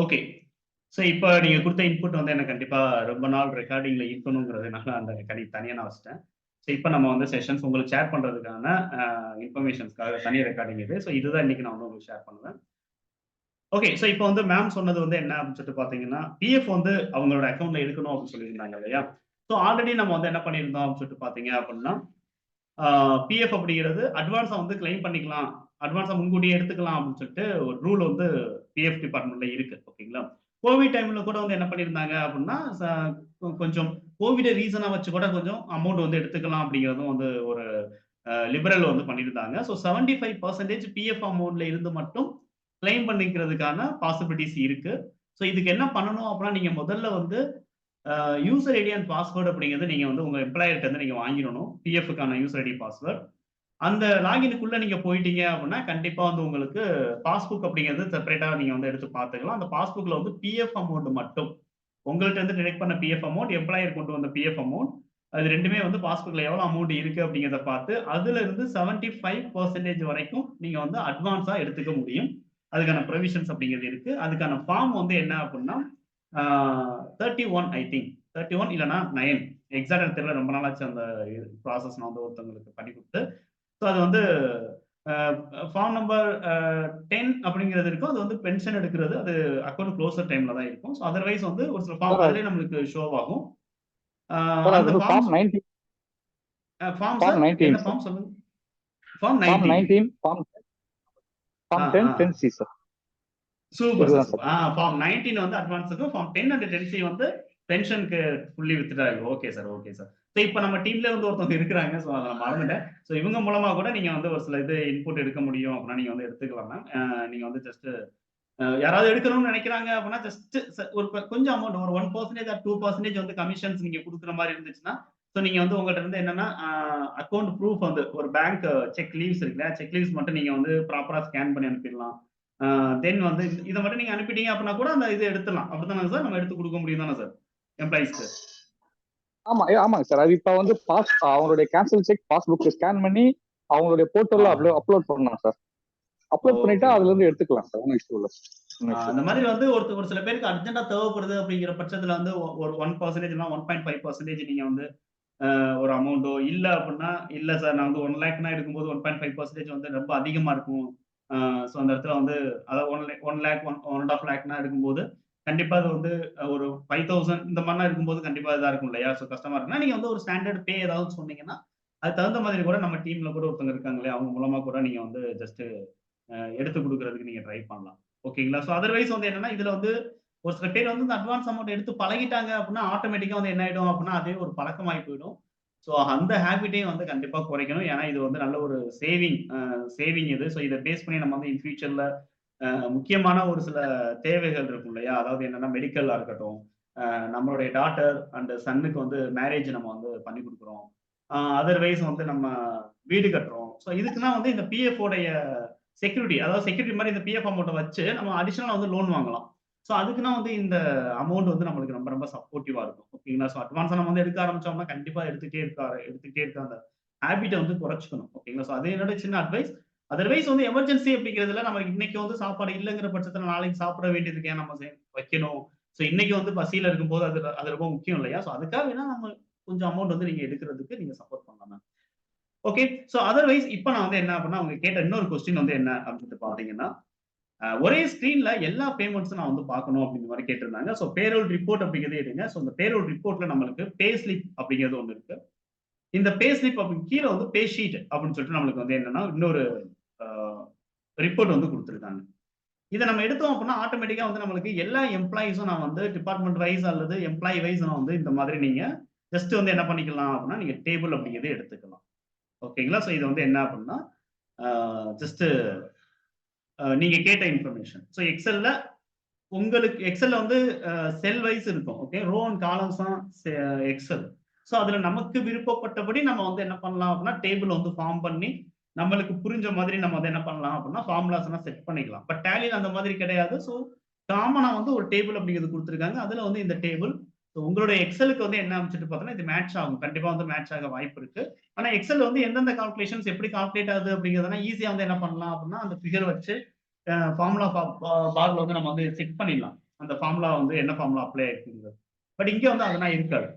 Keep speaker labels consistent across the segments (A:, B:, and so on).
A: Okay. So இப்ப நீங்க குடுத்த இன்புட் வந்து எனக்கு கண்டிப்பா ரொம்ப நாள் ரெக்கார்டிங்ல இருக்கணுங்கிறதுனால அந்த தனியா நான் வச்சுட்டேன். ஸோ இப்ப நம்ம வந்து செஷன்ஸ் உங்களுக்கு ஷேர் பண்றதுக்கான இன்ஃபர்மேஷன்ஸ்க்காக தனி ரெக்கார்டிங் இது. ஸோ இதுதான் இன்னைக்கு நான் வந்து உங்களுக்கு ஷேர் பண்ணுவேன். ஓகே. ஸோ இப்ப வந்து மேம் சொன்னது வந்து என்ன அப்படின்னு சொல்லிட்டு பார்த்தீங்கன்னா, பிஎஃப் வந்து அவங்களோட அக்கவுண்ட்ல எடுக்கணும் அப்படின்னு சொல்லியிருந்தாங்க இல்லையா? ஸோ ஆல்ரெடி நம்ம வந்து என்ன பண்ணியிருந்தோம் அப்படின்னு சொல்லிட்டு பார்த்தீங்க அப்படின்னா, பிஎஃப் அப்படிங்கிறது அட்வான்ஸா வந்து கிளைம் பண்ணிக்கலாம். அட்வான்ஸா முன்கூட்டியே எடுத்துக்கலாம் அப்படின்னு சொல்லிட்டு ஒரு ரூல் வந்து பிஎஃப் டிபார்ட்மெண்ட்ல இருக்கு. ஓகேங்களா? கோவிட் டைம்ல கூட வந்து என்ன பண்ணியிருந்தாங்க அப்படின்னா, கொஞ்சம் கோவிட ரீசனா வச்சு கூட கொஞ்சம் அமௌண்ட் வந்து எடுத்துக்கலாம் அப்படிங்கிறதும் வந்து ஒரு லிபரல் வந்து பண்ணியிருந்தாங்க. ஸோ 75% பிஎஃப் அமௌண்ட்ல இருந்து மட்டும் கிளைம் பண்ணிக்கிறதுக்கான பாசிபிலிட்டிஸ் இருக்கு. ஸோ இதுக்கு என்ன பண்ணணும் அப்படின்னா, நீங்க முதல்ல வந்து யூசர் ஐடி அண்ட் பாஸ்வேர்ட் அப்படிங்கிறது நீங்க வந்து உங்க எம்ப்ளாயர்ட்ட இருந்து நீங்க வாங்கிரணும். பிஎஃப்க்கான யூசர் ஐடி, பாஸ்வேர்ட். அந்த லாகின்க்குள்ள நீங்க போயிட்டீங்க அப்படின்னா, கண்டிப்பா வந்து உங்களுக்கு பாஸ்புக் அப்படிங்கிறது செப்பரேட்டா நீங்க வந்து எடுத்து பார்த்துக்கலாம். அந்த பாஸ்புக்ல வந்து பிஎஃப் அமௌண்ட் மட்டும் உங்கள்ட்ட இருந்து டிடக்ட் பண்ண பிஎஃப் அமௌண்ட், எம்ப்ளாயர் கொண்டு வந்த பிஎஃப் அமௌண்ட், அது 2மே வந்து பாஸ்புக்ல எவ்வளோ அமௌண்ட் இருக்கு அப்படிங்கிறத பார்த்து, அதுல இருந்து 75% வரைக்கும் நீங்க வந்து அட்வான்ஸா எடுத்துக்க முடியும். அதுக்கான ப்ரொவிஷன்ஸ் அப்படிங்கிறது இருக்கு. அதுக்கான ஃபார்ம் வந்து என்ன அப்படின்னா, ஆ 31 ஐ திங்க். 31 இல்லன்னா 9 எக்ஸாக்ட்டா எனக்கு தெரியல. ரொம்ப நாளாச்சு அந்த ப்ராசஸ் நான் வந்து ஒருத்தவங்களுக்கு பண்ணி குடுத்து. ஸோ அது வந்து அ ஃபார்ம் நம்பர் 10 அப்படிங்கிறது இருக்கும். அது வந்து பென்ஷன் எடுக்கிறது. அது அக்கவுண்ட் குளோசர் டைம்ல தான் இருக்கும். ஸோ அதர்வைஸ் வந்து ஒரு சில ஃபார்ம்
B: சார்
A: அதிலேயே நம்மளுக்கு ஷோ ஆகும். அ
B: சார் அது
A: அந்த
B: வந்து
A: forms
B: form 19
A: form
B: form
A: sir என்ன
B: 19 சார்
A: ஃபார்ம் சொல்லுங்க? Form
B: form
A: 19.
B: 19 ஃபார்ம்
A: ஆ,
B: ஃபார்ம்
A: ஆ.
B: 10 10C சார்.
A: சூப்பர் சார்,
B: இதுதான் சார்.
A: சூப்பர். ஃபார்ம் 19 வந்து அட்வான்ஸுக்கு, ஃபார்ம் 10 அண்ட் 10சி வந்து பென்ஷனுக்கு fully withdrawal. Okay sir, okay sir. So இப்ப நம்ம டீம்ல வந்து ஒருத்தவங்க இருக்கிறாங்க. ஸோ அத நான் மறந்துட்டேன். ஸோ இவங்க மூலமா கூட நீங்க வந்து ஒரு சில இது இன்புட் எடுக்க முடியும் அப்படின்னா, நீங்க வந்து எடுத்துக்கலாம் மேம். நீங்க வந்து ஜஸ்ட் யாராவது எடுக்கணும்னு நினைக்கிறாங்க அப்படின்னா, ஜஸ்ட் ஒரு கொஞ்சம் அமௌண்ட் ஒரு 1% ஆர் 2% வந்து கமிஷன்ஸ் நீங்க குடுக்குற மாரி இருந்துச்சுன்னா, ஸோ நீங்க வந்து உங்கள்ட்ட இருந்து என்னன்னா, அக்கவுண்ட் ப்ரூஃப் வந்து ஒரு பேங்க் செக் லீவ்ஸ் இருக்குல்ல, செக் லீவ்ஸ் மட்டும் நீங்க வந்து ப்ராப்பரா ஸ்கேன் பண்ணி அனுப்பிடலாம். தென் வந்து இத மட்டும் நீங்க அனுப்பிட்டீங்க அப்படின்னா கூட அந்த இது எடுத்துடலாம். அப்படித்தானங்க சார்? நம்ம எடுத்து குடுக்க முடியும் தானே சார்? எம்ப்ளாயீஸ்க்கு.
B: ஆமா, ஆமாங்க சார். அது இப்ப வந்து அவங்களுடைய கேன்சல் செக் பாஸ்புக் ஸ்கேன் பண்ணி அவங்களுடைய போர்ட்டல்ல
A: ஆ.
B: அப்லோட் பண்ணணும் சார். அப்லோட் பண்ணிட்டா
A: ஓகே,
B: அதுல
A: ஓகே.
B: இருந்து எடுத்துக்கலாம் சார். ஒண்ணும் இஷ்யூ இல்ல. ஒண்ணும் இஷ்யூ
A: அந்த மாதிரி வந்து ஒரு சில பேருக்கு அர்ஜென்ட்டா தேவைப்படுது அப்படிங்கிற பட்சத்துல வந்து ஒரு 1% இல்லன்னா 1.5% நீங்க வந்து ஒரு அமௌண்டோ இல்ல அப்டின்னா, இல்ல சார் நான் வந்து 1,00,000னா எடுக்கும்போது 1.5% வந்து ரொம்ப அதிகமா இருக்கும். ஆ ஸோ அந்த இடத்துல வந்து அதாவது 1,00,000 1 1/2 எடுக்கும்போது, கண்டிப்பா அது வந்து ஒரு 5,000 இந்த மாரிலாம் இருக்கும்போது கண்டிப்பா இதா இருக்கும் இல்லையா? ஸோ கஷ்டமா இருக்குன்னா, நீங்க வந்து ஒரு ஸ்டாண்டர்ட் பே ஏதாவது சொன்னீங்கன்னா, அதுக்கு தகுந்த மாதிரி கூட நம்ம டீம்ல கூட ஒருத்தவங்க இருக்காங்க இல்லையா? அவங்க மூலமா கூட நீங்க வந்து ஜஸ்ட் எடுத்து குடுக்குறதுக்கு நீங்க ட்ரை பண்ணலாம். ஓகேங்களா? ஸோ அதர்வைஸ் வந்து என்னன்னா, இதுல வந்து ஒரு சில பேர் வந்து இந்த அட்வான்ஸ் அமௌண்ட் எடுத்து பழகிட்டாங்க அப்டின்னா, ஆட்டோமேட்டிக்கா வந்து என்ன ஆயிடும் அப்டின்னா, அதுவே ஒரு பழக்கமாயி போயிடும். ஸோ அந்த ஹேபிட்டையும் வந்து கண்டிப்பா குறைக்கணும். ஏன்னா, இது வந்து நல்ல ஒரு சேவிங் இது. ஸோ இத பேஸ் பண்ணி நம்ம வந்து இன் ஃபியூச்சர்ல முக்கியமான ஒரு சில தேவைகள் இருக்கும் இல்லையா? அதாவது என்னன்னா, மெடிக்கல்லா இருக்கட்டும், நம்மளுடைய டாட்டர் அண்ட் சன்னுக்கு வந்து மேரேஜ் நம்ம வந்து பண்ணி குடுக்குறோம். அதர்வைஸ் வந்து நம்ம வீடு கட்டுறோம். ஸோ இதுக்கெல்லாம் வந்து இந்த பிஎஃப் உடைய செக்யூரிட்டி அதாவது செக்யூரிட்டி மாரி இந்த பிஎஃப் அமௌண்ட்ட வச்சு நம்ம அடிஷனலா வந்து லோன் வாங்கலாம். ஸோ அதுக்குன்னா வந்து இந்த அமௌண்ட் வந்து நம்மளுக்கு ரொம்ப ரொம்ப சப்போர்ட்டிவா இருக்கும். ஓகேங்களா? ஸோ அட்வான்ஸா நம்ம வந்து எடுக்க ஆரம்பிச்சோம்னா, கண்டிப்பா எடுத்துக்கிட்டே இருக்க அந்த ஹேபிட்ட வந்து குறைச்சுக்கணும். ஓகேங்களா? ஸோ அது என்னோட சின்ன அட்வைஸ். அதர்வைஸ் வந்து எமர்ஜென்சி அப்படிங்கிறதுல நம்ம இன்னைக்கு வந்து சாப்பாடு இல்லங்கிற பட்சத்துல நாளைக்கு சாப்பிட வேண்டியதுக்கு ஏன் நம்ம வைக்கணும்? ஸோ இன்னைக்கு வந்து பசியில இருக்கும்போது அது அது ரொம்ப முக்கியம் இல்லையா? ஸோ அதுக்காக வேணா நம்ம கொஞ்சம் அமௌண்ட் வந்து நீங்க எடுக்கிறதுக்கு நீங்க சப்போர்ட் பண்ணலாம் மேம். ஓகே. ஸோ அதர்வைஸ் இப்ப நான் வந்து என்ன அப்படின்னா, அவங்க கேட்ட இன்னொரு கொஸ்டின் வந்து என்ன அப்படின்னு பார்த்தீங்கன்னா, ஒரே ஸ்க்ரீன்ல எல்லா பேமெண்ட்ஸும் நான் வந்து பார்க்கணும் அப்படிங்கிற மாரி கேட்டிருந்தாங்க. ஸோ பேரோல் ரிப்போர்ட் அப்படிங்கிறதே எடுங்க. ஸோ இந்த பேரோல் ரிப்போர்ட்ல நம்மளுக்கு பே ஸ்லிப் அப்படிங்கிறது ஒண்ணு இருக்கு. இந்த பே ஸ்லிப் அப்படின்னு கீழ வந்து பே ஷீட் அப்படின்னு சொல்லிட்டு நம்மளுக்கு வந்து என்னன்னா, இன்னொரு அ ரிப்போர்ட் வந்து குடுத்துருக்காங்க. இத நம்ம எடுத்தோம் அப்படின்னா, ஆட்டோமேட்டிக்கா வந்து நம்மளுக்கு எல்லா எம்ப்ளாயீஸும் நான் வந்து டிபார்ட்மெண்ட் வைஸ் அல்லது எம்ப்ளாயி வைஸ் நான் வந்து இந்த மாதிரி நீங்க ஜஸ்ட் வந்து என்ன பண்ணிக்கலாம் அப்படின்னா, நீங்க டேபிள் அப்படிங்கிறத எடுத்துக்கலாம். ஓகேங்களா? ஸோ இது வந்து என்ன அப்படின்னா, அ ஜஸ்ட் நீங்க கேட்ட இன்ஃபர்மேஷன். ஸோ உங்களுக்கு எக்ஸெல்ல வந்து செல் வைஸ் இருக்கும். ஓகே. ரோ அண்ட் காலம்ஸ் தான் எக்ஸெல். ஸோ அதுல நமக்கு விருப்பப்பட்டபடி நம்ம வந்து என்ன பண்ணலாம் அப்படின்னா, டேபிள் வந்து ஃபார்ம் பண்ணி, நம்மளுக்கு புரிஞ்ச மாதிரி நம்ம வந்து என்ன பண்ணலாம் அப்படின்னா, ஃபார்முலாஸ் எல்லாம் செட் பண்ணிக்கலாம். பட் டேலில அந்த மாதிரி கிடையாது. ஸோ காமனா வந்து ஒரு டேபிள் அப்படிங்கிறது குடுத்துருக்காங்க. அதுல வந்து இந்த டேபிள் உங்களுடைய எக்ஸெலுக்கு வந்து என்ன அமைச்சுட்டு பார்த்தோம்னா, இது மேட்ச் ஆகும். கண்டிப்பா வந்து மேட்ச் ஆக வாய்ப்பு இருக்கு. ஆனா எக்ஸெல் வந்து எந்தெந்த கால்குலேஷன்ஸ் எப்படி கால்குலேட் ஆகுது அப்படிங்கிறதுனா ஈஸியா வந்து என்ன பண்ணலாம் அப்படின்னா, அந்த ஃபிகர் வச்சு ஃபார்முலா பார்ல வந்து நம்ம வந்து செக் பண்ணிடலாம். அந்த ஃபார்முலா வந்து என்ன ஃபார்முலா அப்ளை ஆயிருக்குங்கிறது. பட் இங்க வந்து அதெல்லாம் இருக்காது.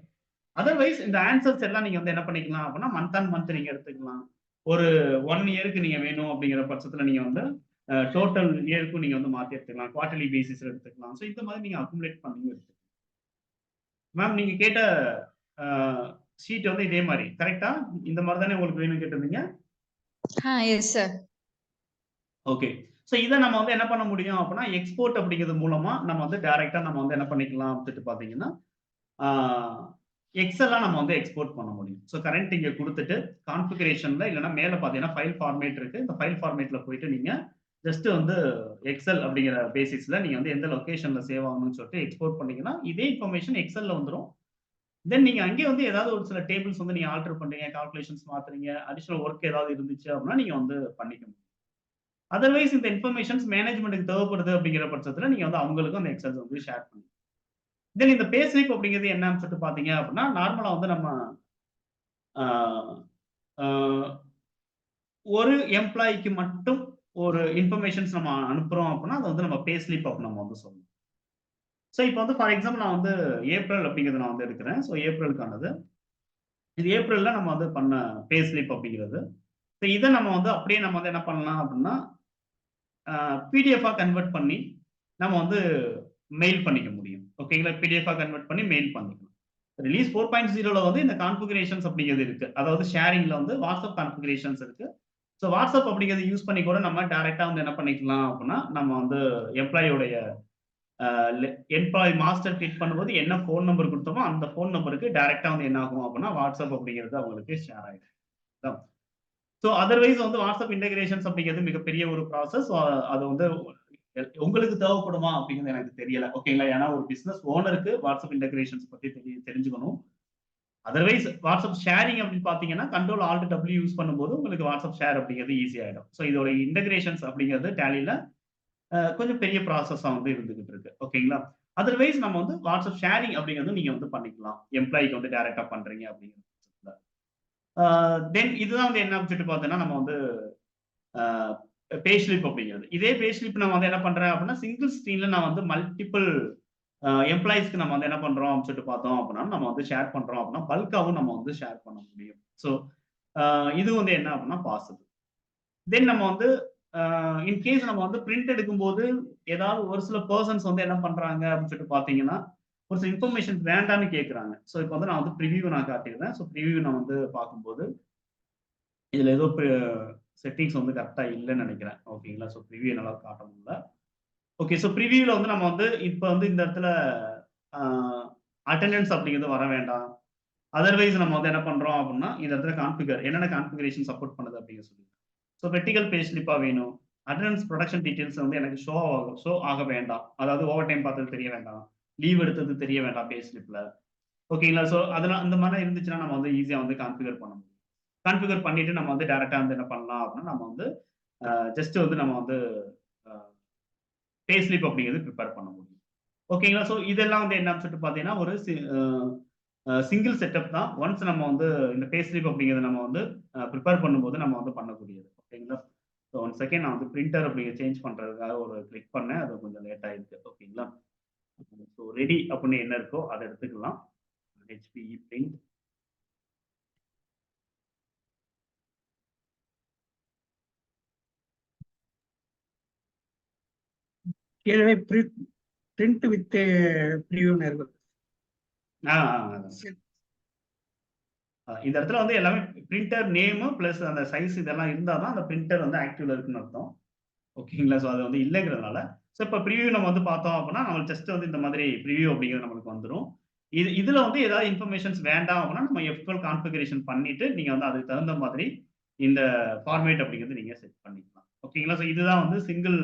A: அதர்வைஸ் இந்த ஆன்சர்ஸ் எல்லாம் நீங்க வந்து என்ன பண்ணிக்கலாம் அப்படின்னா, மந்த் ஆன் மந்த் நீங்க எடுத்துக்கலாம். ஒரு 1 இயருக்கு நீங்க வேணும் அப்படிங்கிற பட்சத்துல நீங்க வந்து டோட்டல் இயருக்கும் நீங்க வந்து மாத்தி எடுத்துக்கலாம். குவார்டர்லி பேசிஸ்ல எடுத்துக்கலாம். ஸோ இந்த மாதிரி நீங்க அக்குமுலேட் பண்ணி எடுத்துக்கலாம். மேம் நீங்க கேட்ட அ ஷீட் வந்து இதே மாரி கரெக்ட்டா? இந்த மாரி தானே உங்களுக்கு வேணும்னு கேட்டிருந்தீங்க?
C: Yes sir.
A: ஓகே. ஸோ இத நம்ம வந்து என்ன பண்ண முடியும் அப்படின்னா, எக்ஸ்போர்ட் அப்படிங்கிறது மூலமா நம்ம வந்து டைரக்ட்டா நம்ம வந்து என்ன பண்ணிக்கலாம் அப்படின்ட்டு பார்த்தீங்கன்னா, ஆ எக்ஸெல்லா நம்ம வந்து எக்ஸ்போர்ட் பண்ண முடியும். ஸோ கரண்ட் இங்க குடுத்துட்டு, கான்ஃபிகரேஷன்ல இல்லன்னா மேல பார்த்தீங்கன்னா, ஃபைல் ஃபார்மேட் இருக்கு. இந்த ஃபைல் ஃபார்மேட்ல போயிட்டு நீங்க ஜஸ்ட் வந்து எக்ஸெல் அப்படிங்கிற பேசிஸ்ல நீங்க வந்து எந்த லொகேஷன்ல சேவ் ஆகணும்னு சொல்லிட்டு எக்ஸ்போர்ட் பண்ணீங்கன்னா, இதே இன்ஃபர்மேஷன் எக்ஸெல்ல வந்துரும். தென் நீங்க அங்கேயே வந்து ஏதாவது ஒரு சில டேபிள்ஸ் வந்து நீங்க ஆல்டர் பண்றீங்க, கால்குலேஷன்ஸ் மாத்துறீங்க, அடிஷனல் வொர்க் ஏதாவது இருந்துச்சு அப்படின்னா, நீங்க வந்து பண்ணிக்க முடியும். அதர்வைஸ் இந்த இன்ஃபர்மேஷன்ஸ் மேனேஜ்மென்ட்க்கு தேவைப்படுது அப்படிங்கிற பட்சத்துல நீங்க வந்து அவங்களுக்கும் அந்த எக்ஸெல்ஸ் வந்து ஷேர் பண்ணுங்க. தென் இந்த பே ஸ்லிப் அப்படிங்கிறது என்னன்னு சொல்லிட்டு பார்த்தீங்க அப்படின்னா, நார்மலா வந்து நம்ம ஆ ஆ ஒரு எம்ப்ளாயிக்கு மட்டும் ஒரு இன்ஃபர்மேஷன்ஸ் நம்ம அனுப்புறோம் அப்படின்னா, அத வந்து நம்ம பே ஸ்லிப் அப்படின்னு நம்ம வந்து சொல்லணும். ஸோ இப்ப வந்து ஃபார் எக்ஸாம்பிள் நான் வந்து ஏப்ரல் அப்படிங்கிறத நான் வந்து எடுக்கிறேன். ஸோ ஏப்ரலுக்கானது. இது ஏப்ரல்ல நம்ம வந்து பண்ண பே ஸ்லிப் அப்படிங்கிறது. ஸோ இத நம்ம வந்து அப்படியே நம்ம வந்து என்ன பண்ணலாம் அப்படின்னா, பிடிஎஃப்பா கன்வெர்ட் பண்ணி நம்ம வந்து மெயில் பண்ணிக்க முடியும். ஓகேங்களா? பிடிஎஃப்பா கன்வெர்ட் பண்ணி மெயில் பண்ணிக்கலாம். ரிலீஸ் 4.0ல வந்து இந்த கான்ஃபிகரேஷன்ஸ் அப்படிங்கிறது இருக்கு. அதாவது ஷேரிங்ல வந்து வாட்ஸ்அப் கான்ஃபிகரேஷன்ஸ் இருக்கு. ஸோ வாட்ஸ்அப் அப்படிங்கிறத யூஸ் பண்ணி கூட நம்ம டைரக்ட்டா வந்து என்ன பண்ணிக்கலாம் அப்படின்னா, நம்ம வந்து எம்ப்ளாயியோடைய அ எம்ப்ளாயி மாஸ்டர் கிளிக் பண்ணும்போது என்ன ஃபோன் நம்பர் குடுத்தோமோ, அந்த ஃபோன் நம்பருக்கு டைரக்ட்டா வந்து என்ன ஆகும் அப்படின்னா, வாட்ஸ்அப் அப்படிங்கிறது அவங்களுக்கு ஷேர் ஆயிடும். ஸோ அதர்வைஸ் வந்து வாட்ஸ்அப் இன்டகிரேஷன்ஸ் அப்படிங்கிறது மிகப்பெரிய ஒரு ப்ராசஸ். அது வந்து உங்களுக்கு தேவைப்படுமா அப்படிங்கிறது எனக்கு தெரியல. ஓகேங்களா? ஏன்னா ஒரு பிசினஸ் ஓனருக்கு வாட்ஸ்அப் இன்டகிரேஷன்ஸ் பத்தி தெரிஞ்சுக்கணும். அதர்வைஸ் வாட்ஸ்அப் ஷேரிங் அப்படின்னு பார்த்தீங்கன்னா, கண்ட்ரோல் ஆல்ட் டபிள்யூ யூஸ் பண்ணும்போது உங்களுக்கு வாட்ஸ்அப் ஷேர் அப்படிங்கிறது ஈஸி ஆயிடும். ஸோ இதோட இன்டகிரேஷன்ஸ் அப்படிங்கிறது டேலில கொஞ்சம் பெரிய ப்ராசஸா வந்து இருந்துகிட்டு இருக்கு. ஓகேங்களா? அதர்வைஸ் நம்ம வந்து வாட்ஸ்அப் ஷேரிங் அப்படிங்கிறது நீங்க வந்து பண்ணிக்கலாம். எம்ப்ளாயிக்கு வந்து டைரக்ட்டா பண்றீங்க அப்படிங்கிற பட்சத்துல. தென் இதுதான் வந்து என்ன அப்படின்னு சொல்லிட்டு பார்த்தோம்னா, நம்ம வந்து அ பே ஸ்லிப் அப்படிங்கிறது. இதே பே ஸ்லிப் நான் வந்து என்ன பண்றேன் அப்படின்னா, சிங்கிள் ஸ்க்ரீன்ல நான் வந்து மல்டிபிள் எம்ப்ளாயீஸ்க்கு நம்ம வந்து என்ன பண்றோம் அப்படின்னு சொல்லிட்டு பார்த்தோம் அப்படின்னா, நம்ம வந்து ஷேர் பண்றோம் அப்படின்னா, பல்க்காவும் நம்ம வந்து ஷேர் பண்ண முடியும். ஸோ இது வந்து என்ன அப்படின்னா பாசிபிள். தென் நம்ம வந்து இன் கேஸ் நம்ம வந்து பிரிண்ட் எடுக்கும்போது, ஏதாவது ஒரு சில பெர்சன்ஸ் வந்து என்ன பண்றாங்க அப்படின்னு சொல்லிட்டு பார்த்தீங்கன்னா, ஒரு சில இன்ஃபர்மேஷன் வேண்டான்னு கேட்கறாங்க. ஸோ இப்ப வந்து நான் வந்து பிரிவியூ நான் காட்டியிருந்தேன். ஸோ பிரிவியூ நான் வந்து பார்க்கும்போது, இதுல ஏதோ செட்டிங்ஸ் வந்து கரெக்ட்டா இல்லன்னு நெனைக்கிறேன். ஓகேங்களா? ஸோ பிரிவியூ என்னால காட்ட முடியல. ஓகே. ஸோ பிரிவியூல வந்து நம்ம வந்து இப்ப வந்து இந்த இடத்துல அ அட்டெண்டன்ஸ் அப்படிங்கிறது வர வேண்டாம். அதர்வைஸ் நம்ம வந்து என்ன பண்றோம் அப்படின்னா, இந்த இடத்துல கான்ஃபிகர் என்னென்ன கான்ஃபிகரேஷன் சப்போர்ட் பண்ணுது அப்படின்னு சொல்லி. ஸோ வெர்டிகல் பே ஸ்லிப்பா வேணும். அட்டெண்டன்ஸ் புரொடக்ஷன் டீட்டெயில்ஸ் வந்து எனக்கு ஷோ ஆக வேண்டாம். அதாவது ஓவர் டைம் பார்த்தது தெரிய வேண்டாம். லீவ் எடுத்தது தெரிய வேண்டாம் பே ஸ்லிப்ல. ஓகேங்களா? ஸோ அதெல்லாம் அந்த மாரி இருந்துச்சுன்னா நம்ம வந்து ஈஸியா வந்து கான்ஃபிகர் பண்ண முடியும். கான்ஃபிகர் பண்ணிட்டு நம்ம வந்து டைரக்ட்டா வந்து என்ன பண்ணலாம் அப்படின்னா, நம்ம வந்து ஜஸ்ட் வந்து நம்ம வந்து அ பே ஸ்லிப் அப்படிங்கிறது பிரிப்பேர் பண்ண முடியும். ஓகேங்களா? ஸோ இதெல்லாம் வந்து என்னன்னு சொல்லிட்டு பார்த்தீங்கன்னா, ஒரு சிங்கிள் செட்டப் தான். ஒன்ஸ் நம்ம வந்து இந்த பே ஸ்லிப் அப்படிங்கிறத நம்ம வந்து பிரிப்பேர் பண்ணும்போது நம்ம வந்து பண்ணக்கூடியது. ஓகேங்களா? ஸோ 1 செகண்ட் நான் வந்து பிரிண்டர் அப்படிங்க சேஞ்ச் பண்றதுக்காக ஒரு கிளிக் பண்ணேன். அது கொஞ்சம் லேட் ஆயிருக்கு. ஓகேங்களா? ஸோ ரெடி அப்படின்னு என்ன இருக்கோ அத எடுத்துக்கலாம். HPE print.
D: கீழே பிரிண்ட் வித் ப்ரிவியூன்னு இருக்கு.
A: ஆ, இந்த இடத்துல வந்து எல்லாமே பிரிண்டர் நேமு பிளஸ் அந்த சைஸ் இதெல்லாம் இருந்தா தான் அந்த பிரிண்டர் வந்து ஆக்டிவ்ல இருக்குன்னு அர்த்தம். ஓகேங்களா? ஸோ அது வந்து இல்லைங்கிறதுனால, ஸோ இப்ப பிரிவ்யூ நம்ம வந்து பார்த்தோம் அப்படின்னா, நம்மளுக்கு ஜஸ்ட் வந்து இந்த மாதிரி பிரிவ்யூ அப்படிங்கிறது நம்மளுக்கு வந்துரும். இதுல வந்து ஏதாவது இன்ஃபர்மேஷன்ஸ் வேண்டாம் அப்படின்னா, நம்ம F12 கான்ஃபிகரேஷன் பண்ணிட்டு, நீங்க வந்து அதுக்கு தகுந்த மாதிரி இந்த ஃபார்மேட் அப்படிங்கிறது நீங்க செட் பண்ணிக்கலாம். ஓகேங்களா? ஸோ இதுதான் வந்து சிங்கிள்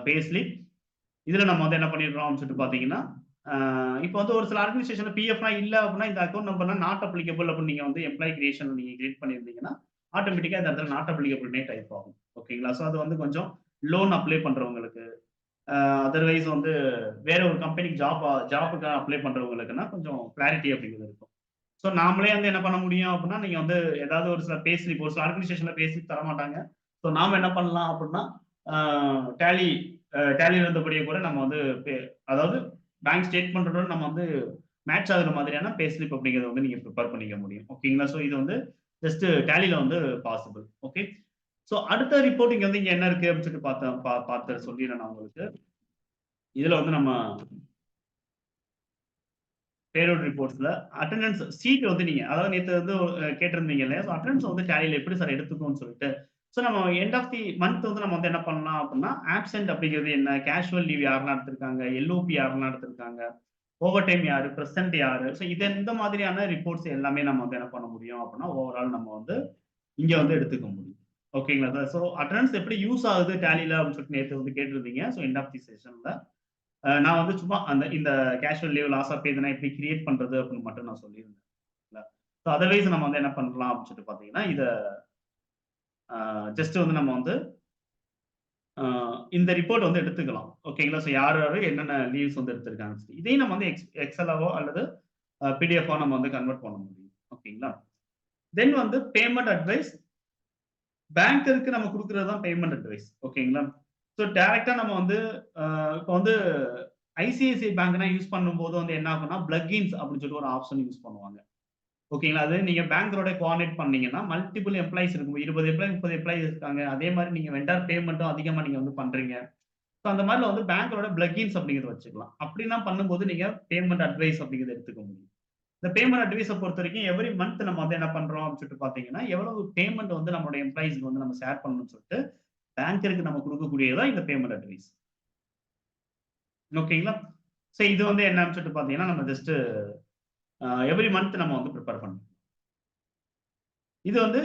A: பே ஸ்லிப். இதுல நம்ம வந்து என்ன பண்ணிடுறோம் அப்படின்னு சொல்லிட்டு பார்த்தீங்கன்னா, இப்ப வந்து ஒரு சில ஆர்கனைசேஷன்ல பிஎஃப்லாம் இல்ல அப்படின்னா, இந்த அக்கவுண்ட் நம்பர்லாம் நாட் அப்ளிகபிள் அப்படின்னு நீங்க வந்து எம்ப்ளாயி கிரியேஷன் நீங்க கிரியேட் பண்ணியிருந்தீங்கன்னா, ஆட்டோமேட்டிக்கா இந்த இடத்துல நாட் அப்ளிகபிள்னே டைப் ஆகும். ஓகேங்களா? ஸோ அது வந்து கொஞ்சம் லோன் அப்ளை பண்றவங்களுக்கு, அதர்வைஸ் வந்து வேற ஒரு கம்பெனிக்கு ஜாப்க்காக அப்ளை பண்றவங்களுக்குன்னா கொஞ்சம் கிளாரிட்டி அப்படிங்கிறது இருக்கும். ஸோ நாமளே வந்து என்ன பண்ண முடியும் அப்படின்னா, நீங்க வந்து ஏதாவது ஒரு சில பே ஸ்லிப் ஒரு சில ஆர்கனைசேஷன்ல பே ஸ்லிப் தரமாட்டாங்க. ஸோ நாம என்ன பண்ணலாம் அப்படின்னா, டேலி டேலியில் இருந்தபடியே கூட நம்ம வந்து அதாவது பேங்க் ஸ்டேட்மெண்ட்டோட நம்ம வந்து மேட்ச் ஆகுற மாதிரியான பே ஸ்லிப் அப்படிங்கிறத வந்து நீங்க ப்ரிப்பேர் பண்ணிக்க முடியும். ஓகேங்களா? ஸோ இது வந்து ஜஸ்ட் டேலியில வந்து பாசிபிள். ஓகே. ஸோ அடுத்த ரிப்போர்ட் இங்க வந்து இங்க என்ன இருக்கு அப்படின்னு சொல்லிட்டு பார்த்து சொல்லிடுறேன் நான் உங்களுக்கு. இதுல வந்து நம்ம பேரோட் ரிப்போர்ட்ஸ்ல அட்டெண்டன்ஸ் சீட் வந்து நீங்க அதாவது நேற்று வந்து கேட்டிருந்தீங்க இல்லையா? ஸோ அட்டெண்டன்ஸ் வந்து டேலியில எப்படி சார் எடுத்துக்கோன்னு சொல்லிட்டு. ஸோ நம்ம எண்ட் ஆஃப் தி மந்த் வந்து நம்ம வந்து என்ன பண்ணலாம் அப்படின்னா ஆப்சென்ட் அப்படிங்கிறது என்ன, கேஷுவல் லீவ் யாரெல்லாம் எடுத்திருக்காங்க, எல்ஓபி யாரெல்லாம் எடுத்திருக்காங்க, ஓவர் டைம் யாரு, பிரசன்ட் யாரு, ஸோ இது இந்த மாதிரியான ரிப்போர்ட்ஸ் எல்லாமே நம்ம வந்து என்ன பண்ண முடியும் அப்படின்னா ஓவரால் நம்ம வந்து இங்க வந்து எடுத்துக்க முடியும். ஓகேங்களா சார்? ஸோ அட்டெண்டன்ஸ் எப்படி யூஸ் ஆகுது டேலியில அப்படின்னு சொல்லிட்டு நேற்று வந்து கேட்டிருந்தீங்க. ஸோ எண்ட் ஆஃப் தி செஷன்ல நான் வந்து சும்மா இந்த casual leave loss of pay இதெல்லாம் எப்படி கிரியேட் பண்றது அப்படின்னு மட்டும் நான் சொல்லியிருந்தேன். ஸோ அதர்வைஸ் நம்ம வந்து என்ன பண்ணலாம் அப்படின்னு சொல்லிட்டு பார்த்தீங்கன்னா இதை ஜஸ்ட் வந்து நம்ம வந்து இந்த ரிப்போர்ட் வந்து எடுத்துக்கலாம். ஓகேங்களா? ஸோ யார் யாரு என்னென்ன லீவ்ஸ் வந்து எடுத்திருக்காங்க இதையும் நம்ம வந்து எக்ஸலாவோ அல்லது பிடிஎஃபோ நம்ம வந்து கன்வெர்ட் பண்ண முடியும். ஓகேங்களா? தென் வந்து பேமெண்ட் அட்வைஸ் பேங்கருக்கு நம்ம கொடுக்கறது தான் பேமெண்ட் அட்வைஸ். ஓகேங்களா? ஸோ டைரக்டா நம்ம வந்து இப்போ வந்து ஐசிஐசிஐ பேங்க்னா யூஸ் பண்ணும்போது வந்து என்ன ஆகும்னா பிளக்இன்ஸ் அப்படின்னு சொல்லிட்டு ஒரு ஆப்ஷன் யூஸ் பண்ணுவாங்க. ஓகேங்களா? அது நீங்க பேங்கரோட கோஆர்டினேட் பண்ணீங்கன்னா மல்டிபிள் எம்ப்ளாயிஸ் இருக்கும். 20 எம்ப்ளாயி 30 எம்ப்ளாயிஸ் இருக்காங்க. அதே மாதிரி நீங்க வெண்டார் பேமெண்ட்டும் அதிகமா நீங்க வந்து பண்றீங்க. ஸோ அந்த மாதிரில வந்து பேங்கரோட பிளக்இன்ஸ் அப்படிங்கிறத வச்சுக்கலாம். அப்படிலாம் பண்ணும்போது நீங்க பேமெண்ட் அட்வைஸ் அப்படிங்கிறத எடுத்துக்க முடியும். இந்த பேமெண்ட் அட்வைஸை பொறுத்த வரைக்கும் எவ்ரி மந்த் நம்ம வந்து என்ன பண்றோம் அப்படின்னு சொல்லிட்டு பாத்தீங்கன்னா எவ்வளவு பேமெண்ட் வந்து நம்மளோட எம்ப்ளாயிஸ்க்கு வந்து நம்ம ஷேர் பண்ணணும்னு சொல்லிட்டு பேங்கருக்கு நம்ம கொடுக்கக்கூடியதான் இந்த பேமெண்ட் அட்வைஸ். ஓகேங்களா? ஸோ இது வந்து என்னன்னு சொல்லிட்டு பாத்தீங்கன்னா நம்ம ஜஸ்ட் எவ்ரி மந்த் நம்ம வந்து ப்ரிப்பேர் பண்ணணும். இது வந்து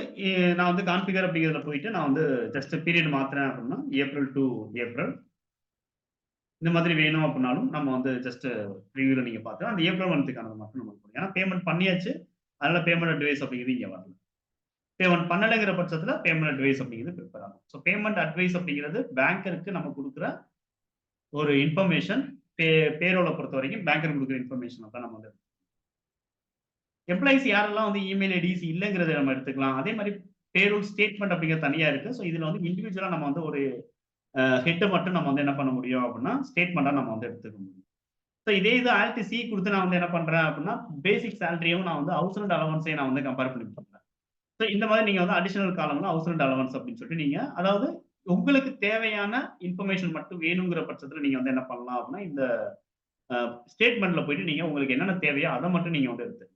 A: நான் வந்து கான்ஃபிகர் அப்படிங்கிறதுல போயிட்டு நான் வந்து ஜஸ்ட் பீரியட் மாத்துறேன் அப்படின்னா ஏப்ரல் டு ஏப்ரல் இந்த மாதிரி வேணும் அப்படின்னாலும் நம்ம வந்து ஜஸ்ட் ரிவ்யூல நீங்க பார்த்து அந்த ஏப்ரல் மந்த்துக்கானது மட்டும் நம்ம கொடுங்க. ஏன்னா பேமெண்ட் பண்ணியாச்சு, அதனால பேமெண்ட் அட்வைஸ் அப்படிங்கிறது இங்க வரல. பேமெண்ட் பண்ணலைங்கிற பட்சத்துல பேமெண்ட் அட்வைஸ் அப்படிங்கிறது ப்ரிப்பேர் ஆகும். ஸோ பேமெண்ட் அட்வைஸ் அப்படிங்கிறது பேங்கருக்கு நம்ம கொடுக்குற ஒரு இன்ஃபர்மேஷன். பேரோல பொறுத்த வரைக்கும் பேங்கருக்கு கொடுக்குற இன்ஃபர்மேஷன் தான் நம்ம வந்து எம்ப்ளாயிஸ் யாரெல்லாம் வந்து இமெயில் ஐடிஸ் இல்லைங்கிறத நம்ம எடுத்துக்கலாம். அதே மாதிரி பேரோல் ஸ்டேட்மெண்ட் அப்படிங்கிற தனியா இருக்கு. ஸோ இதுல வந்து இண்டிவிஜுவலா நம்ம வந்து ஒரு ஹெட்டை மட்டும் நம்ம வந்து என்ன பண்ண முடியும் அப்படின்னா ஸ்டேட்மெண்டா நம்ம வந்து எடுத்துக்க முடியும். ஸோ இதே இது ஆல்டி சி கொடுத்து நான் வந்து என்ன பண்றேன் அப்படின்னா பேசிக் சேலரியும் நான் வந்து ஹவுஸ் ரெண்ட் அலவன்ஸையும் நான் வந்து கம்பேர் பண்ணி பண்றேன். ஸோ இந்த மாதிரி நீங்க வந்து அடிஷனல் காலம்ல ஹவுஸ் ரெண்ட் அலவன்ஸ் அப்படின்னு சொல்லிட்டு நீங்க அதாவது உங்களுக்கு தேவையான இன்ஃபர்மேஷன் மட்டும் வேணுங்கிற பட்சத்துல நீங்க வந்து என்ன பண்ணலாம் அப்படின்னா இந்த ஸ்டேட்மெண்ட்ல போயிட்டு நீங்க உங்களுக்கு என்னென்ன தேவையோ அதை மட்டும் நீங்க வந்து எடுத்து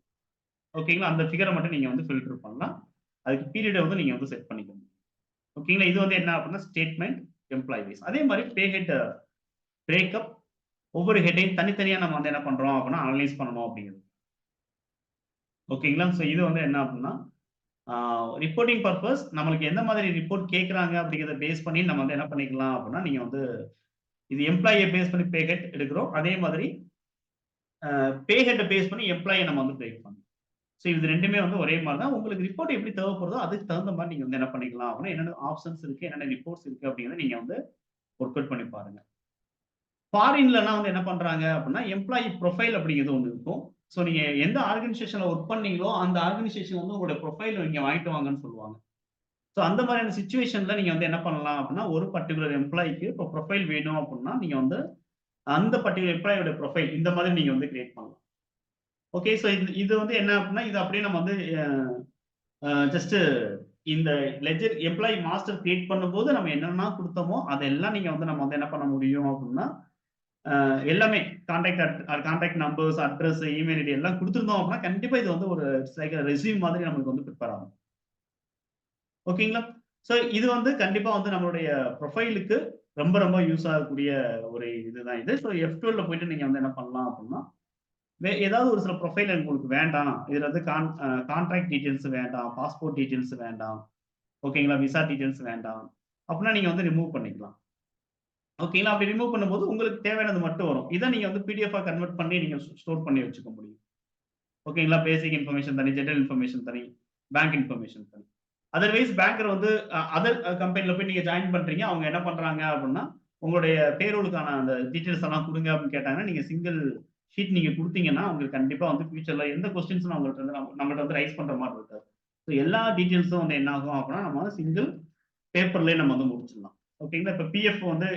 A: ஓகேங்களா? அந்த ஃபிகரை மட்டும் நீங்க வந்து ஃபில்டர் பண்ணலாம். அதுக்கு பீரியடை வந்து நீங்க வந்து செட் பண்ணிக்க முடியும். ஓகேங்களா? இது வந்து என்ன அப்படின்னா ஸ்டேட்மெண்ட் எம்ப்ளாயி வைஸ். அதே மாதிரி பே ஹெட் பிரேக்கப் ஒவ்வொரு ஹெட்டையும் தனித்தனியா நம்ம வந்து என்ன பண்றோம் அப்படின்னா அனலைஸ் பண்ணணும் அப்படிங்கிறது. ஓகேங்களா? ஸோ இது வந்து என்ன அப்படின்னா ரிப்போர்ட்டிங் பர்பஸ் நம்மளுக்கு எந்த மாதிரி ரிப்போர்ட் கேட்குறாங்க அப்படிங்கிறத பேஸ் பண்ணி நம்ம வந்து என்ன பண்ணிக்கலாம் அப்படின்னா நீங்க வந்து இது எம்ப்ளாயை பேஸ் பண்ணி பே ஹெட் எடுக்கிறோம். அதே மாதிரி பே ஹெட்டை பேஸ் பண்ணி எம்ப்ளாயை நம்ம வந்து பிரேக் பண்ணணும். ஸோ இது ரெண்டுமே வந்து ஒரே மாதிரி தான். உங்களுக்கு ரிப்போர்ட் எப்படி தேவைப்படுதோ அதுக்கு தகுந்த மாதிரி நீங்க வந்து என்ன பண்ணிக்கலாம் அப்படின்னா என்னென்ன ஆப்ஷன்ஸ் இருக்கு, என்னென்ன ரிப்போர்ட்ஸ் இருக்கு அப்படிங்கிறத நீங்க வந்து ஒர்க் அவுட் பண்ணி பாருங்க. ஃபாரின்லலாம் வந்து என்ன பண்றாங்க அப்படின்னா எம்ப்ளாயி ப்ரொஃபைல் அப்படிங்கிறது ஒன்று இருக்கும். ஸோ நீங்க எந்த ஆர்கனைசேஷன்ல ஒர்க் பண்ணீங்களோ அந்த ஆர்கனைசேஷன் வந்து உங்களோட ப்ரொஃபைல் நீங்க வாங்கிட்டு வாங்கன்னு சொல்லுவாங்க. ஸோ அந்த மாதிரியான சிச்சுவேஷன்ல நீங்க வந்து என்ன பண்ணலாம் அப்படின்னா ஒரு பர்டிகுலர் எம்ப்ளாய்க்கு இப்போ ப்ரொஃபைல் வேணும் அப்படின்னா நீங்க வந்து அந்த பர்டிகுலர் எம்ப்ளாயோட ப்ரொஃபைல் இந்த மாதிரி நீங்க வந்து கிரியேட் பண்ணலாம். ஓகே. ஸோ இது வந்து என்ன அப்படின்னா இது அப்படியே நம்ம வந்து ஜஸ்ட் இந்த லெட்ஜர் எம்ப்ளாயி மாஸ்டர் கிரியேட் பண்ணும்போது நம்ம என்னென்ன கொடுத்தோமோ அதெல்லாம் நீங்க வந்து நம்ம வந்து என்ன பண்ண முடியும் அப்படின்னா எல்லாமே contact numbers, address, email ID எல்லாம் கொடுத்துருந்தோம் அப்படின்னா கண்டிப்பா இது வந்து ஒரு ரெஸ்யூம் மாதிரி நமக்கு வந்து ப்ரிப்பேர் ஆகும். ஓகேங்களா? ஸோ இது வந்து கண்டிப்பா வந்து நம்மளுடைய ப்ரொஃபைலுக்கு ரொம்ப ரொம்ப யூஸ் ஆகக்கூடிய ஒரு இதுதான் இது. ஸோ F12ல போயிட்டு நீங்க வந்து என்ன பண்ணலாம் அப்படின்னா ஏதாவது ஒரு சில ப்ரொஃபைல் உங்களுக்கு வேண்டாம். இதுல வந்து கான்ட்ராக்ட் டீடைல்ஸ் வேண்டாம், பாஸ்போர்ட் டீடைல்ஸ் வேண்டாம். ஓகேங்களா? விசா டீடைல்ஸ் வேண்டாம். அப்படின்னா நீங்க வந்து ரிமூவ் பண்ணிக்கலாம். ஓகேங்களா? அப்படி ரிமூவ் பண்ணும்போது உங்களுக்கு தேவையானது மட்டும் வரும். இதை நீங்க வந்து பிடிஎஃப் கன்வெர்ட் பண்ணி நீங்க ஸ்டோர் பண்ணி வச்சுக்க முடியும். ஓகேங்களா? பேசிக் இன்ஃபர்மேஷன் தனி, ஜெனரல் இன்ஃபர்மேஷன் தனி, பேங்க் இன்ஃபர்மேஷன் தனி. அதர்வைஸ் பேங்கர் வந்து அதர் கம்பெனில போய் நீங்க ஜாயின் பண்றீங்க. அவங்க என்ன பண்றாங்க அப்படின்னா உங்களுடைய பேரோலுக்கான அந்த டீடைல்ஸ் எல்லாம் கொடுங்க அப்படின்னு கேட்டாங்கன்னா நீங்க சிங்கிள் ஷீட் நீங்க கொடுத்தீங்கன்னா உங்களுக்கு கண்டிப்பா வந்து ஃபியூச்சர்ல எந்த கொஸ்டின்ஸும் அவங்கள்ட்ட வந்து நம்மள்ட்ட வந்து ரைஸ் பண்ற மாதிரி இருக்காது. ஸோ எல்லா டீடைல்ஸும் வந்து என்ன ஆகும் அப்படின்னா நம்ம வந்து சிங்கிள் பேப்பர்லயே நம்ம வந்து முடிச்சிடலாம். ஓகேங்களா. இப்போ பிஎஃப் வந்து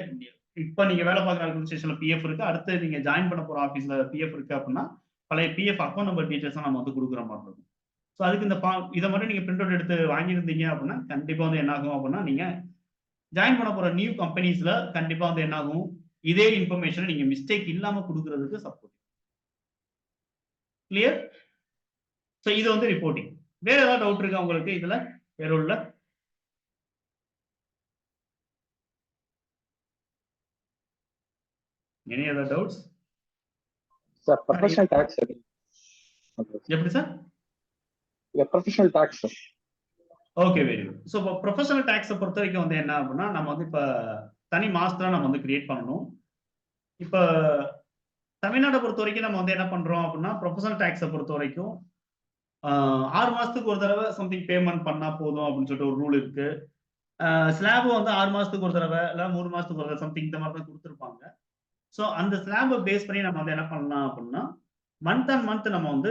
A: இப்போ நீங்க வேலை பார்க்குற ஆர்கனைசேஷன்ல பிஎஃப் இருக்கு. அடுத்து நீங்க ஜாயின் பண்ண போற ஆஃபீஸ்ல பிஎஃப் இருக்கு அப்படின்னா பழைய பிஎஃப் அக்கௌண்ட் நம்பர் டீடைல்ஸ் நம்ம வந்து கொடுக்குற மாதிரி இருக்கும். ஸோ அதுக்கு இந்த இதை மட்டும் நீங்க பிரிண்ட் அவுட் எடுத்து வாங்கியிருந்தீங்க அப்படின்னா கண்டிப்பா வந்து என்ன ஆகும் அப்படின்னா நீங்க ஜாயின் பண்ண போற நியூ கம்பெனிஸ்ல கண்டிப்பா வந்து என்ன ஆகும், இதே இன்ஃபர்மேஷன் நீங்க மிஸ்டேக் இல்லாம கொடுக்கறதுக்கு சப்போர்ட். கிளியர்? ஸோ இது வந்து ரிப்போர்ட்டிங். வேற ஏதாவது டவுட் இருக்கா உங்களுக்கு இதுல பேரோல்ல? Any other doubts?
B: Sir professional tax
A: எப்படி sir?
B: Professional tax.
A: Okay, very good. So இப்போ ப்ரொஃபஷனல் டாக்ஸை பொறுத்த வரைக்கும் வந்து என்ன அப்படின்னா நம்ம வந்து இப்போ தனி மாஸ்டரா நம்ம வந்து கிரியேட் பண்ணணும். இப்போ தமிழ்நாட்டை பொறுத்த வரைக்கும் நம்ம வந்து என்ன பண்றோம் அப்படின்னா ப்ரொஃபஷனல் டாக்ஸை பொறுத்த வரைக்கும் 6 மாசத்துக்கு ஒரு தடவை சம்திங் பேமெண்ட் பண்ணா போதும் அப்படின்னு சொல்லிட்டு ஒரு ரூல் இருக்கு. ஸ்லாப் வந்து 6 மாசத்துக்கு ஒரு தடவை இல்லை 3 மாசத்துக்கு ஒரு தடவை சம்திங் இந்த மாதிரி தான் கொடுத்துருப்பாங்க. ஸோ அந்த ஸ்லாபை பேஸ் பண்ணி நம்ம வந்து என்ன பண்ணலாம் அப்படின்னா மந்த் அண்ட் மந்த் நம்ம வந்து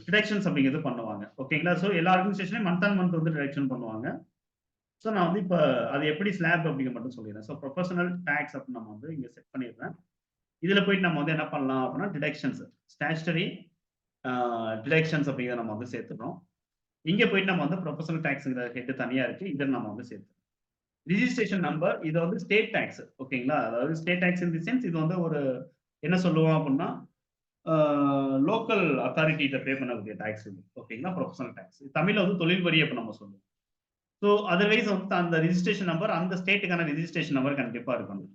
A: டிடக்ஷன்ஸ் அப்படிங்கிறது பண்ணுவாங்க. ஓகேங்களா. ஸோ எல்லா ஆர்கனைசேஷனையும் மந்த் அண்ட் மந்த் வந்து டிடக்ஷன் பண்ணுவாங்க. ஸோ நான் வந்து இப்போ அது எப்படி ஸ்லாப் அப்படிங்கிற மட்டும் சொல்லிடுறேன். ஸோ ப்ரொஃபஷனல் டாக்ஸ் அப்படின்னு நம்ம வந்து இங்கே செட் பண்ணிடுறேன். இதில் போயிட்டு நம்ம வந்து என்ன பண்ணலாம் அப்படின்னா டிடக்ஷன்ஸ், ஸ்டாச்சுட்டரி டிடக்ஷன்ஸ் அப்படிங்கிறத நம்ம வந்து சேர்த்துக்கிறோம். இங்கே போயிட்டு நம்ம வந்து ப்ரொஃபஷனல் டாக்ஸுங்கிற ஹெட் தனியாக இருக்கு, இதை நம்ம வந்து சேர்த்துக்கிறோம். ரிஜிஸ்ட்ரேஷன் நம்பர் இது வந்து ஸ்டேட் டாக்ஸ். ஓகேங்களா. அதாவது state tax in the sense இது வந்து ஒரு என்ன சொல்லுவோம் அப்படின்னா லோக்கல் அத்தாரிட்டிகிட்ட பே பண்ணக்கூடிய டாக்ஸ் இது. ஓகேங்களா. ப்ரொஃபஷனல் டாக்ஸ் தமிழ்ல வந்து தொழில் வரி அப்போ நம்ம சொல்லுவோம். ஸோ அதர்வைஸ் வந்து அந்த ரிஜிஸ்ட்ரேஷன் நம்பர் அந்த ஸ்டேட்டுக்கான ரிஜிஸ்ட்ரேஷன் நம்பர் கண்டிப்பாக இருக்கணும்.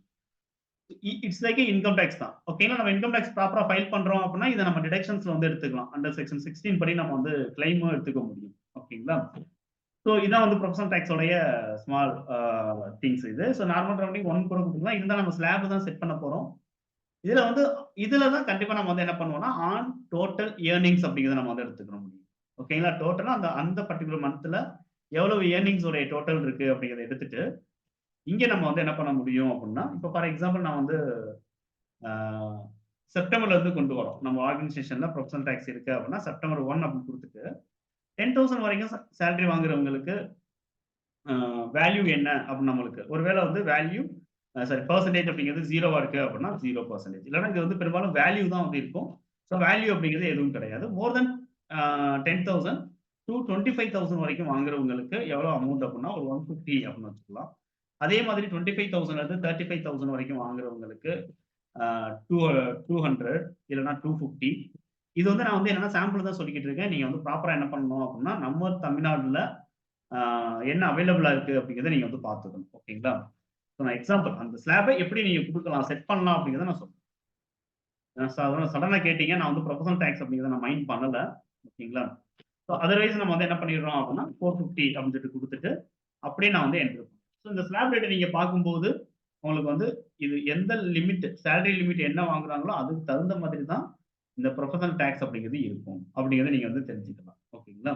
A: இட்ஸ் லைக் இன்கம் டேக்ஸ் தான். ஓகேங்களா. நம்ம இன்கம் டேக்ஸ் ப்ராப்பரா ஃபைல் பண்றோம் அப்படின்னா இதை நம்ம டிடக்ஷன்ஸ்ல வந்து எடுத்துக்கலாம். அண்டர் செக்ஷன் 16 படி நம்ம வந்து கிளைமும் எடுத்துக்க முடியும். ஓகேங்களா. ஸோ இதான் வந்து ப்ரொஃபஷனல் டாக்ஸோடைய ஸ்மால் திங்ஸ் இது. ஸோ நார்மல் ரவுண்டிங் 1 கூட கொடுத்துக்கலாம். இருந்தால் நம்ம ஸ்லாப் தான் செட் பண்ண போறோம். இதுல வந்து இதுல தான் கண்டிப்பா நம்ம வந்து என்ன பண்ணுவோம்னா ஆன் டோட்டல் ஏர்னிங்ஸ் அப்படிங்கிறத நம்ம வந்து எடுத்துக்க முடியும். ஓகேங்களா. டோட்டலா அந்த பர்டிகுலர் மந்த்ல எவ்வளவு ஏர்னிங்ஸ் உடைய டோட்டல் இருக்கு அப்படிங்கிறத எடுத்துட்டு இங்க நம்ம வந்து என்ன பண்ண முடியும் அப்படின்னா இப்போ ஃபார் எக்ஸாம்பிள் நான் வந்து செப்டம்பர்ல இருந்து கொண்டு வரோம். நம்ம ஆர்கனைசேஷன்ல ப்ரொஃபஷனல் டாக்ஸ் இருக்கு அப்படின்னா செப்டம்பர் 1 அப்படின்னு கொடுத்துட்டு 10,000 வரைக்கும் சேலரி வாங்குறவங்களுக்கு வேல்யூ என்ன அப்படின்னு நம்மளுக்கு ஒருவேளை வந்து வேல்யூ சாரி பர்சன்டேஜ் அப்படிங்கிறது 0வா இருக்கு அப்படின்னா 0%. இல்லைன்னா இது வந்து பெரும்பாலும் வேல்யூ தான் வந்து இருக்கும். ஸோ வேல்யூ அப்படிங்கிறது எதுவும் கிடையாது. மோர் தென் 10,000 to 25,000 வரைக்கும் வாங்குறவங்களுக்கு எவ்வளவு அமௌண்ட் அப்படின்னா ஒரு 150 அப்படின்னு வச்சுக்கலாம். அதே மாதிரி 25,000 இருந்து 35,000 வரைக்கும் வாங்குறவங்களுக்கு 200 இல்லைன்னா 250. இது வந்து நான் வந்து என்னன்னா சாம்பிள் தான் சொல்லிக்கிட்டு இருக்கேன். நீங்க வந்து ப்ராப்பரா என்ன பண்ணணும் அப்படின்னா நம்ம தமிழ்நாடுல என்ன அவைலபிளா இருக்கு அப்படிங்கிறத நீங்க வந்து பார்த்துக்கணும். ஓகேங்களா. ஸோ நான் எக்ஸாம்பிள் அந்த ஸ்லாபை எப்படி நீங்க கொடுக்கலாம் செட் பண்ணலாம் அப்படிங்கிறத நான் சொல்றேன். சடனா கேட்டீங்க, நான் வந்து ப்ரொஃபஷனல் டாக்ஸ் அப்படிங்கிறத நான் மைண்ட் பண்ணல. ஓகேங்களா. ஸோ அதர்வைஸ் நம்ம வந்து என்ன பண்ணிடுறோம் அப்படின்னா 450 அப்படின்னு சொல்லிட்டு கொடுத்துட்டு அப்படியே நான் வந்து என்ட்ரு. ஸோ இந்த ஸ்லாப் ரேட்டை நீங்க பார்க்கும்போது உங்களுக்கு வந்து இது எந்த லிமிட் சேலரி லிமிட் என்ன வாங்குறாங்களோ அதுக்கு தகுந்த மாதிரி தான் இந்த ப்ரொஃபஷனல் டாக்ஸ் அப்படிங்கிறது இருக்கும் அப்படிங்கிறத நீங்க வந்து தெரிஞ்சுக்கலாம். ஓகேங்களா.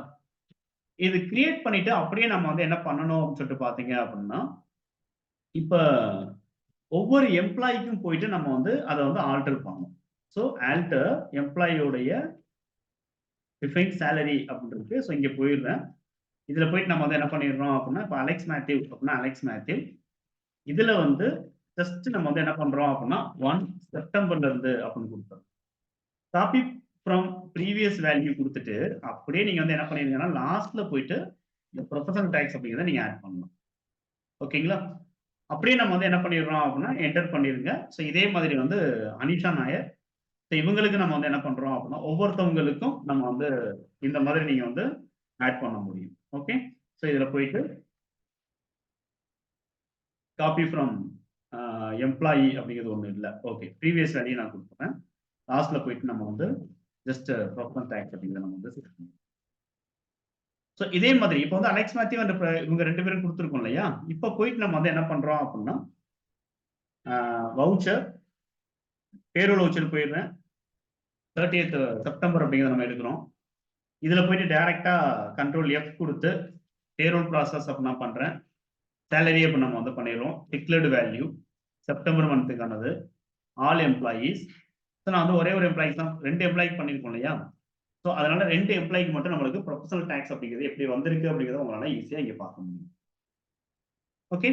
A: இது கிரியேட் பண்ணிட்டு அப்படியே நம்ம வந்து என்ன பண்ணணும் அப்படின்னு சொல்லிட்டு பாத்தீங்க அப்படின்னா இப்ப ஒவ்வொரு எம்ப்ளாய்க்கும் போயிட்டு நம்ம வந்து அதை வந்து ஆல்டர் பண்ணணும். ஸோ ஆல்டர் எம்ப்ளாயோடைய டிஃபைன் சேலரி அப்படின்னு இருக்கு. ஸோ இங்க போயிடுறேன். இதுல போயிட்டு நம்ம வந்து என்ன பண்ணிடுறோம் அப்படின்னா இப்போ அலெக்ஸ் மேத்யூ அப்படின்னா அலெக்ஸ் மேத்யூ இதுல வந்து ஜஸ்ட் நம்ம வந்து என்ன பண்றோம் அப்படின்னா 1 செப்டம்பர்ல இருந்து அப்படின்னு கொடுத்துறோம். காப்பி ஃப்ரம் ப்ரீவியஸ் வேல்யூ கொடுத்துட்டு அப்படியே நீங்க வந்து என்ன பண்ணிருங்கன்னா லாஸ்ட்ல போயிட்டு இந்த ப்ரொஃபஷனல் டாக்ஸ் அப்படிங்கிறத நீங்க ஆட் பண்ணணும். ஓகேங்களா. அப்படியே நம்ம வந்து என்ன பண்ணிடுறோம் அப்படின்னா என்டர் பண்ணிருங்க. ஸோ இதே மாதிரி வந்து அனிஷா நாயர் இவங்களுக்கு நம்ம வந்து என்ன பண்றோம் அப்படின்னா ஒவ்வொருத்தவங்களுக்கும் நம்ம வந்து இந்த மாதிரி நீங்க வந்து ஆட் பண்ண முடியும். ஓகே. ஸோ இதுல போயிட்டு காப்பி ஃப்ரம் எம்ப்ளாயி அப்படிங்கிறது ஒண்ணு இல்லை. ஓகே. ப்ரீவியஸ் வேல்யூ நான் கொடுத்துறேன். லாஸ்ட்ல போயிட்டு நம்ம வந்து ஜஸ்ட் ப்ரொஃபஷனல் டாக்ஸ் அப்படிங்கிறத நம்ம வந்து செட் பண்ணுவோம். ஸோ இதே மாதிரி இப்போ வந்து அலெக்ஸ் மேத்யூ அந்த இவங்க 2 பேரும் கொடுத்துருக்கோம் இல்லையா. இப்போ போயிட்டு நம்ம வந்து என்ன பண்றோம் அப்படின்னா வவுச்சர் பேரோல் வவுச்சர் போயிடுறேன். 30th செப்டம்பர் அப்படிங்கிறத நம்ம எடுக்கிறோம். இதுல போயிட்டு டைரக்டா கண்ட்ரோல் F கொடுத்து பேரோல் ப்ராசஸ் அப்படி நான் பண்றேன். சேலரி அப்படி நம்ம வந்து பண்ணிடுறோம். டிக்ளேர்டு வேல்யூ செப்டம்பர் மந்த்துக்கானது ஆல் எம்ப்ளாயீஸ். ஸோ நான் வந்து ஒரே ஒரு எம்ப்ளாய்க்கு தான் 2 எம்ப்ளாய்க்கு பண்ணியிருக்கோம் இல்லையா. ஸோ அதனால 2 எம்ப்ளாய்க்கு மட்டும் நம்மளுக்கு ப்ரொஃபஷனல் டாக்ஸ் அப்படிங்கிறது எப்படி வந்திருக்கு அப்படிங்கிறத உங்களால ஈஸியா இங்க பார்க்க முடியும். ஓகே.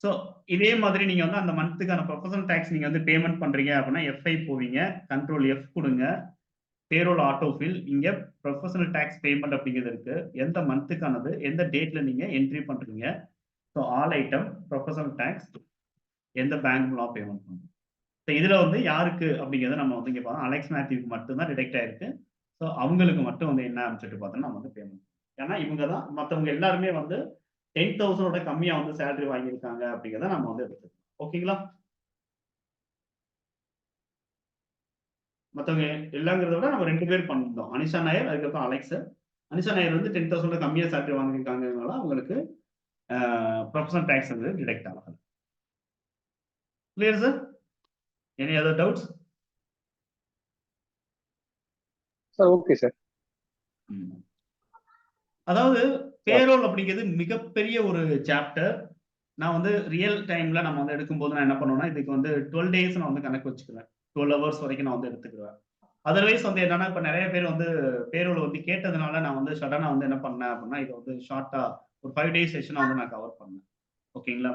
A: ஸோ இதே மாதிரி நீங்க வந்து அந்த மந்த்துக்கான ப்ரொஃபஷனல் டேக்ஸ் நீங்க வந்து பேமெண்ட் பண்றீங்க அப்படின்னா எஃப்ஐ போவீங்க, கண்ட்ரோல் எஃப் கொடுங்க, பேரோல் ஆட்டோ ஃபில். இங்க ப்ரொஃபஷனல் டேக்ஸ் பேமெண்ட் அப்படிங்கிறது இருக்கு. எந்த மந்த்துக்கானது, எந்த டேட்ல நீங்க என்ட்ரி பண்றீங்க. So all item professional tax எந்த பேங்க் மூலம் பேமெண்ட் பண்ணுறோம். ஸோ இதுல வந்து யாருக்கு அப்படிங்கிறத நம்ம வந்து இங்க பார்த்தோம் அலெக்ஸ் மேத்யூக்கு மட்டும் தான் டிடெக்ட் ஆயிருக்கு. ஸோ அவங்களுக்கு மட்டும் வந்து என்ன சொல்லிட்டு பார்த்தோம்னா நம்ம வந்து பேமெண்ட். ஏன்னா இவங்க தான் மற்றவங்க எல்லாருமே வந்து 10,000 கம்மியா வந்து சேலரி வாங்கியிருக்காங்க அப்படிங்கிறத நம்ம வந்து எடுத்துக்கணும். ஓகேங்களா? மற்றவங்க எல்லாங்கிறத விட நம்ம 2 பேர் பண்ணிருந்தோம். அனிஷா நாயர் அதுக்கப்புறம் அலெக்ஸ். அனிஷா நாயர் வந்து 10,000 கம்மியா சேலரி வாங்கியிருக்காங்கனால அவங்களுக்கு ப்ரொஃபஷனல் டேக்ஸ் வந்து டிடெக்ட் ஆகாது. Clear sir? Any other doubts?
B: Sir okay sir.
A: அதாவது பேரோல் அப்படிங்கிறது மிகப்பெரிய ஒரு சாப்டர். நான் வந்து ரியல் டைம்ல நம்ம வந்து எடுக்கும்போது நான் என்ன பண்ணுவேன்னா, இதுக்கு வந்து 12 டேஸ் நான் வந்து கணக்கு வச்சுக்குவேன். 12 ஹவர்ஸ் வரைக்கும் நான் வந்து எடுத்துக்குவேன். அதர்வைஸ் வந்து என்னன்னா, இப்ப நெறைய பேர் வந்து பேரோல் வந்து கேட்டதுனால நான் வந்து சடனா வந்து என்ன பண்ணேன் அப்படின்னா, இத வந்து ஷார்ட்டா ஒரு 5 டேஸ் செஷனா வந்து நான் கவர் பண்ணேன். ஓகேங்களா?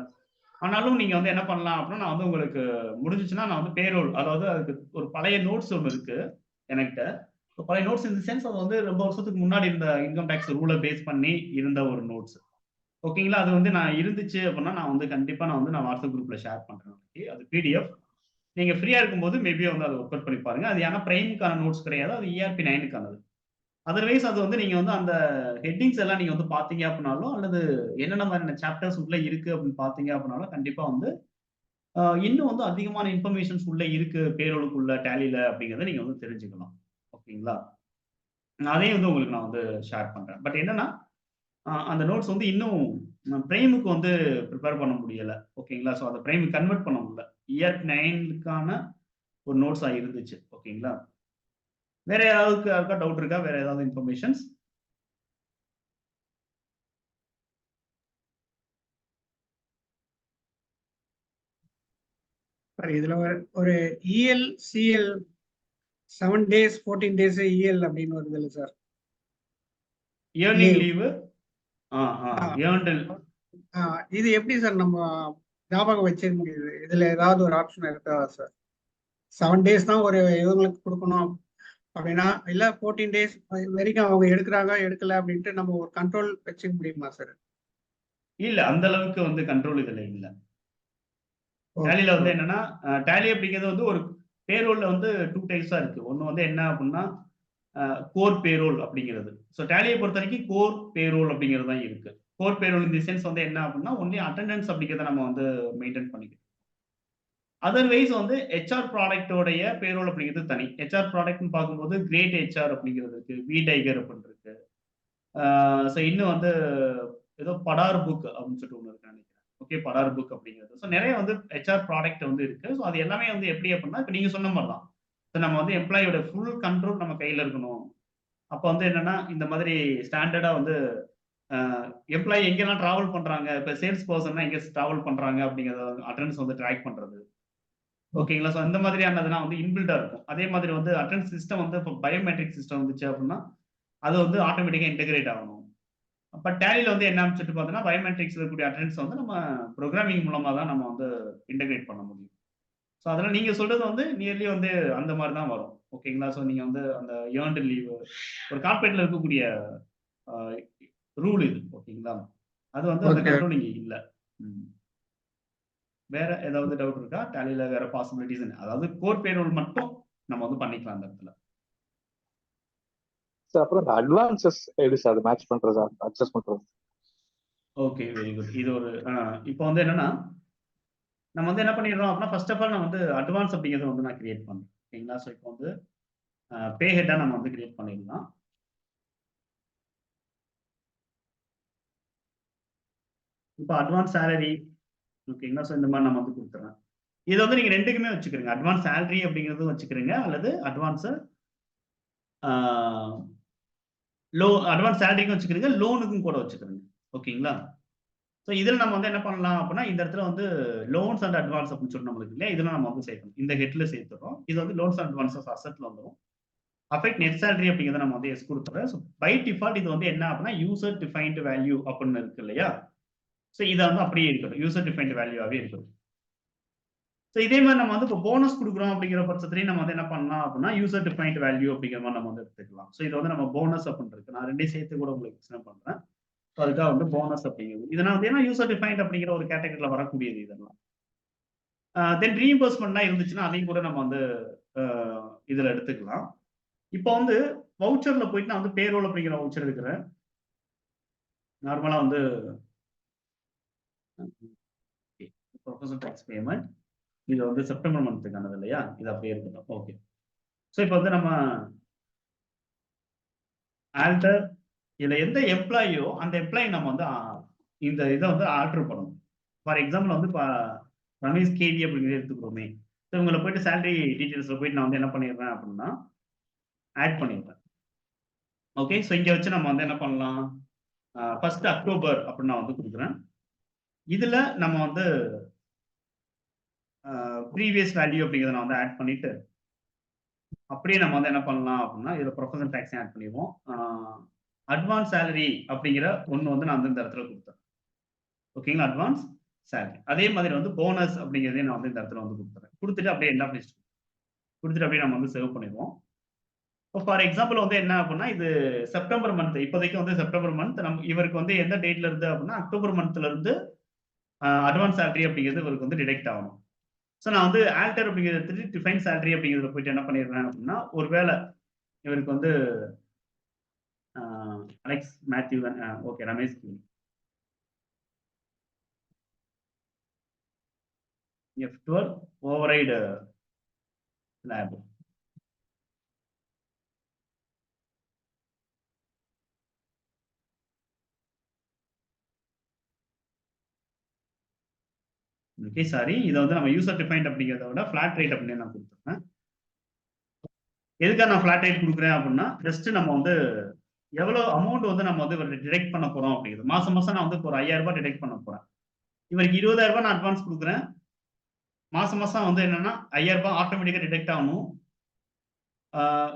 A: ஆனாலும் நீங்க வந்து என்ன பண்ணலாம் அப்படின்னா, நான் வந்து உங்களுக்கு முடிஞ்சுச்சுன்னா நான் வந்து பேரோல் அதாவது அதுக்கு ஒரு பழைய நோட்ஸ் ஒண்ணு இருக்கு என்கிட்ட. பழைய நோட்ஸ் இன் தி சென்ஸ் அது வந்து ரொம்ப வருஷத்துக்கு முன்னாடி இருந்த இன்கம் டாக்ஸ் ரூல பேஸ் பண்ணி இருந்த ஒரு நோட்ஸ். ஓகேங்களா? அது வந்து நான் இருந்துச்சு அப்படின்னா, நான் வந்து கண்டிப்பா நான் வாட்ஸ்அப் குரூப்ல ஷேர் பண்றேன். ஓகே. அது பிடிஎஃப். நீங்க ஃப்ரீயா இருக்கும்போது மேபி வந்து அத ஒர்க் அவுட் பண்ணி பாருங்க. அது ஏன்னா பிரைம்க்கான நோட்ஸ் கிடையாது. அது ERP 9க்கானது. அதர்வைஸ் அது வந்து நீங்க வந்து அந்த ஹெட்டிங்ஸ் எல்லாம் நீங்க வந்து பார்த்தீங்க அப்படின்னாலும், அல்லது என்னென்ன மாதிரியான சாப்டர்ஸ் உள்ள இருக்கு அப்படின்னு பார்த்தீங்க அப்படின்னாலும், கண்டிப்பா வந்து இன்னும் வந்து அதிகமான இன்ஃபர்மேஷன்ஸ் உள்ள இருக்கு பேரோலுக்குள்ள டேலில அப்படிங்கிறத நீங்க வந்து தெரிஞ்சுக்கலாம். ஓகேங்களா? அதையும் வந்து உங்களுக்கு நான் வந்து ஷேர் பண்றேன். பட் என்னன்னா, அந்த நோட்ஸ் வந்து இன்னும் பிரைமுக்கு வந்து பிரிப்பேர் பண்ண முடியல. ஓகேங்களா? ஸோ அத பிரைமுக்கு கன்வெர்ட் பண்ண முடியல. இயர் 9க்கான ஒரு நோட்ஸா இருந்துச்சு. ஓகேங்களா? வேற யாருக்கா டவுட் இருக்கா? வேற ஏதாவது இன்ஃபர்மேஷன்ஸ்?
D: சார் இதுல ஒரு EL CL 7 days 14 days EL அப்படின்னு வருது இல்லை சார்?
A: இயர்னிங் லீவு ஏர்ன்டு
D: இது எப்படி சார் நம்ம ஞாபகம் வச்சுக்க முடியுது? இதுல ஏதாவது ஒரு ஆப்ஷன் இருக்கா சார்? 7 days தான் ஒரு இவங்களுக்கு கொடுக்கணும் அப்படின்னா, இல்ல 14 days வரைக்கும் அவங்க எடுக்கிறாங்க எடுக்கல அப்படின்ட்டு நம்ம ஒரு கண்ட்ரோல் வச்சுக்க முடியுமா சார்?
A: இல்ல அந்த அளவுக்கு வந்து கண்ட்ரோல் இதுல இல்ல. டேலில வந்து என்னன்னா, டேலி அப்படிங்கிறது வந்து ஒரு பேரோல்ல வந்து 2 டைப்ஸா இருக்கு. ஒண்ணு வந்து என்ன அப்படின்னா, கோர் பேரோல் அப்படிங்கிறது. ஸோ டேலிய பொறுத்தவரைக்கும் கோர் பேரோல் அப்படிங்கிறது தான் இருக்கு. Core payroll in the sense வந்து என்ன அப்படின்னா, ஒன்லி அட்டெண்டன்ஸ் அப்படிங்கிறத நம்ம வந்து மெயின்டெயின் பண்ணிக்கணும். அதர்வைஸ் வந்து HR ப்ராடக்ட்டோடைய பேரோல் அப்படிங்கிறது தனி. HR ப்ராடக்ட்ன்னு பார்க்கும்போது கிரேட் HR அப்படிங்கிறது இருக்கு. டைகர் அப்படின்னு இருக்கு. ஸோ இன்னும் வந்து ஏதோ படார் புக் அப்படின்னு சொல்லிட்டு ஒண்ணு இருக்கு நினைக்கிறேன். ஓகே படார் புக் அப்படிங்கிறது. ஸோ நெறைய வந்து HR ப்ராடக்ட் வந்து இருக்கு. ஸோ அது எல்லாமே வந்து எப்படி அப்படின்னா, இப்ப நீங்க சொன்ன மாரி தான். ஸோ நம்ம வந்து எம்ப்ளாயியோட ஃபுல் கண்ட்ரோல் நம்ம கையில இருக்கணும். அப்ப வந்து என்னன்னா, இந்த மாதிரி ஸ்டாண்டர்டா வந்து அ எம்ப்ளாயி எங்கெல்லாம் டிராவல் பண்றாங்க, இப்ப சேல்ஸ் பெர்சன்னா எங்க டிராவல் பண்றாங்க அப்படிங்கிறத அட்டெண்டன்ஸ் வந்து ட்ராக் பண்றது. ஓகேங்களா? ஸோ இந்த மாதிரியானதெல்லாம் வந்து இன்பில்ட்டா இருக்கும். அதே மாதிரி வந்து அட்டெண்டன்ஸ் சிஸ்டம் வந்து இப்ப பயோமெட்ரிக் சிஸ்டம் வந்துச்சு அப்படின்னா, அது வந்து ஆட்டோமேட்டிக்கா இன்டகிரேட் ஆகணும். அப்ப டேலில வந்து என்ன சொல்லிட்டு பார்த்தீங்கன்னா, பயோமெட்ரிக்ஸ்ல இருக்கக்கூடிய அட்டெண்டன்ஸ் வந்து நம்ம புரோகிராமிங் மூலமா தான் நம்ம வந்து இன்டகிரேட் பண்ண முடியும். ஸோ அதனால நீங்க சொல்றது வந்து நியர்லி வந்து அந்த மாரி தான் வரும். ஓகேங்களா? ஸோ நீங்க வந்து அந்த ஏர்ன்ட் லீவு ஒரு கார்ப்பரேட்ல இருக்கக்கூடிய அ ரூல் இது. ஓகேங்களா? அது வந்து அந்த
D: ஓகே.
A: கண்ட்ரோல் இங்க இல்ல. ம். வேற ஏதாவது டவுட் இருக்கா? டேலில வேற பாசிபிலிட்டீஸ் அதாவது கோர் பேரோல் மட்டும் நம்ம வந்து பண்ணிக்கலாம் அந்த இடத்துல.
B: சார் அப்புறம் இந்த அட்வான்சஸ் எப்படி சார் அது மேட்ச் பண்றது, அட்ஜஸ்ட் பண்றது?
A: Okay very good. இது ஒரு இப்போ வந்து என்னன்னா, நம்ம வந்து என்ன பண்ணிடுறோம் அப்படின்னா, ஃபர்ஸ்ட் ஆஃப் ஆல் நான் வந்து அட்வான்ஸ் அப்படிங்கிறத வந்து நான் கிரியேட் பண்றேன். ஓகேங்களா? ஸோ இப்போ வந்து பே ஹெட்டா நம்ம வந்து கிரியேட் பண்ணிடலாம். இப்போ அட்வான்ஸ் சேலரி ஓகேங்களா? ஸோ இந்த மாதிரி நம்ம வந்து குடுத்துறேன். இத வந்து நீங்க 2க்குமே வச்சுக்கிறீங்க. அட்வான்ஸ் சேலரி அப்படிங்கிறதும் வச்சுக்கிறீங்க. அல்லது அட்வான்ஸ் ஆ அட்வான்ஸ் சேலரிக்கும் வச்சுக்கிறீங்க. லோனுக்கும் கூட வச்சுக்கிறீங்க. ஓகேங்களா? ஸோ இதில நம்ம வந்து என்ன பண்ணலாம் அப்படின்னா, இந்த இடத்துல வந்து லோன்ஸ் அண்ட் அட்வான்ஸ் அப்படின்னு சொல்லி நம்மளுக்கு இல்லையா? இதெல்லாம் நம்ம வந்து சேர்க்கணும். இந்த ஹெட்ல சேர்த்துறோம். இது வந்து லோன்ஸ் அண்ட் அட்வான்ஸஸ் அசெட்ல வந்துரும். அஃபெக்ட் நெட் சேலரி அப்படிங்கிறத நம்ம வந்து எஸ் குடுத்துறேன். ஸோ பை டிஃபால்ட் இது வந்து என்ன அப்படின்னா, யூசர் டிஃபைன்ட் வேல்யூ அப்படின்னு இருக்கு இல்லையா? ஸோ இதை வந்து அப்படியே இருக்கட்டும், யூசர் டிஃபைன்ட் வேல்யூவாகவே இருக்கட்டும். ஸோ இதே மாதிரி நம்ம வந்து இப்போ போனஸ் கொடுக்குறோம் அப்படிங்கிற பட்சத்துலையும் நம்ம வந்து என்ன பண்ணலாம் அப்படின்னா யூசர் டிஃபைன்ட் வேல்யூ அப்படிங்கிற மாதிரி நம்ம வந்து எடுத்துக்கலாம். ஸோ இது வந்து நம்ம போனஸ் அப்படின்னு இருக்கு. நான் ரெண்டையும் சேர்த்து கூட உங்களுக்கு எக்ஸ்பிளைன் பண்றேன். ஸோ அதுக்காக வந்து போனஸ் அப்படிங்கிறது இதெல்லாம் வந்து ஏன்னா யூசர் டிஃபைன்ட் அப்படிங்கிற ஒரு கேட்டகரியில் வரக்கூடியது இதெல்லாம். தென் ரீஇம்பர்ஸ்மெண்ட்லாம் இருந்துச்சுன்னா அதையும் கூட நம்ம வந்து இதில் எடுத்துக்கலாம். இப்போ வந்து வவுச்சர்ல போயிட்டு நான் வந்து பேரோல் அப்படிங்கிற வவுச்சர் எடுக்கிறேன். நார்மலாக வந்து ப்ரொஃபஷனல் டேக்ஸ் பேமெண்ட் இது வந்து செப்டம்பர் மந்த்துக்கானது இல்லையா, இது அப்படியே இருக்கட்டும். ஓகே. ஸோ இப்போ வந்து நம்ம ஆல்டர் இதில் எந்த எம்ப்ளாயோ அந்த எம்ப்ளாயி நம்ம வந்து இந்த இதை வந்து ஆல்டர் பண்ணணும். ஃபார் எக்ஸாம்பிள் வந்து இப்போ ரமேஷ் கேவி அப்படிங்கிறது எடுத்துக்கிறோமே. ஸோ இவங்களை போயிட்டு சேலரி டீட்டெயில்ஸில் போயிட்டு நான் வந்து என்ன பண்ணிடுறேன் அப்படின்னா ஆட் பண்ணிடுறேன். ஓகே. ஸோ இங்கே வச்சு நம்ம வந்து என்ன பண்ணலாம், 1 அக்டோபர் அப்படின்னு நான் வந்து கொடுக்குறேன். இதில் நம்ம வந்து ப்ரீவியஸ் வேல்யூ அப்படிங்கிறத நான் வந்து ஆட் பண்ணிட்டு அப்படியே நம்ம வந்து என்ன பண்ணலாம் அப்படின்னா இதில் ப்ரொஃபஷனல் டேக்ஸ் ஆட் பண்ணிடுவோம். அட்வான்ஸ் சேலரி அப்படிங்கிற ஒன்று வந்து நான் வந்து இந்த இடத்துல கொடுத்தேன். ஓகேங்களா, அட்வான்ஸ் சேலரி. அதே மாதிரி வந்து போனஸ் அப்படிங்கிறதையும் நான் வந்து இந்த இடத்துல வந்து கொடுத்துறேன். கொடுத்துட்டு அப்படியே எண்ட் ஆஃப் லிஸ்ட் கொடுத்துட்டு அப்படியே நம்ம வந்து சேவ் பண்ணிடுவோம். இப்போ ஃபார் எக்ஸாம்பிள் வந்து என்ன அப்படின்னா இது செப்டம்பர் மந்த், இப்போதைக்கு வந்து செப்டம்பர் மந்த் நம்ம இவருக்கு வந்து எந்த டேட்ல இருந்து அப்படின்னா அக்டோபர் மந்த்ல இருந்து அட்வான்ஸ் சேலரி அப்படிங்கிறது இவருக்கு வந்து டிடெக்ட் ஆகணும். ஸோ நான் வந்து ஆல்டர் அப்படிங்கிறத எடுத்துட்டு டிஃபைன் சேலரி அப்படிங்கிறத போயிட்டு என்ன பண்ணிடுறேன் அப்படின்னா ஒருவேளை இவருக்கு வந்து Alex Mathew okay Ramesh F12 override lab. Okay sorry, இதை வந்து நம்ம யூசர் டிஃபைன்ட் அப்படிங்கிறத விட ஃபிளாட் ரேட் அப்படின்னு நான் கொடுத்துருக்கேன். எதுக்காக நான் ஃபிளாட் ரேட் கொடுக்குறேன் அப்படின்னா ஜஸ்ட் நம்ம வந்து எவ்வளோ அமௌண்ட் வந்து நம்ம வந்து டிடெக்ட் பண்ண போறோம் அப்படிங்கிறது மாசம் மாசம் நான் வந்து ஒரு 5000 ரூபாய் டிடெக்ட் பண்ண போறேன். இவருக்கு 20000 ரூபாய் நான் அட்வான்ஸ் கொடுக்குறேன். மாசம் மாசம் வந்து என்னன்னா 5000 ரூபாய் ஆட்டோமேட்டிக்கா டிடெக்ட் ஆகணும்.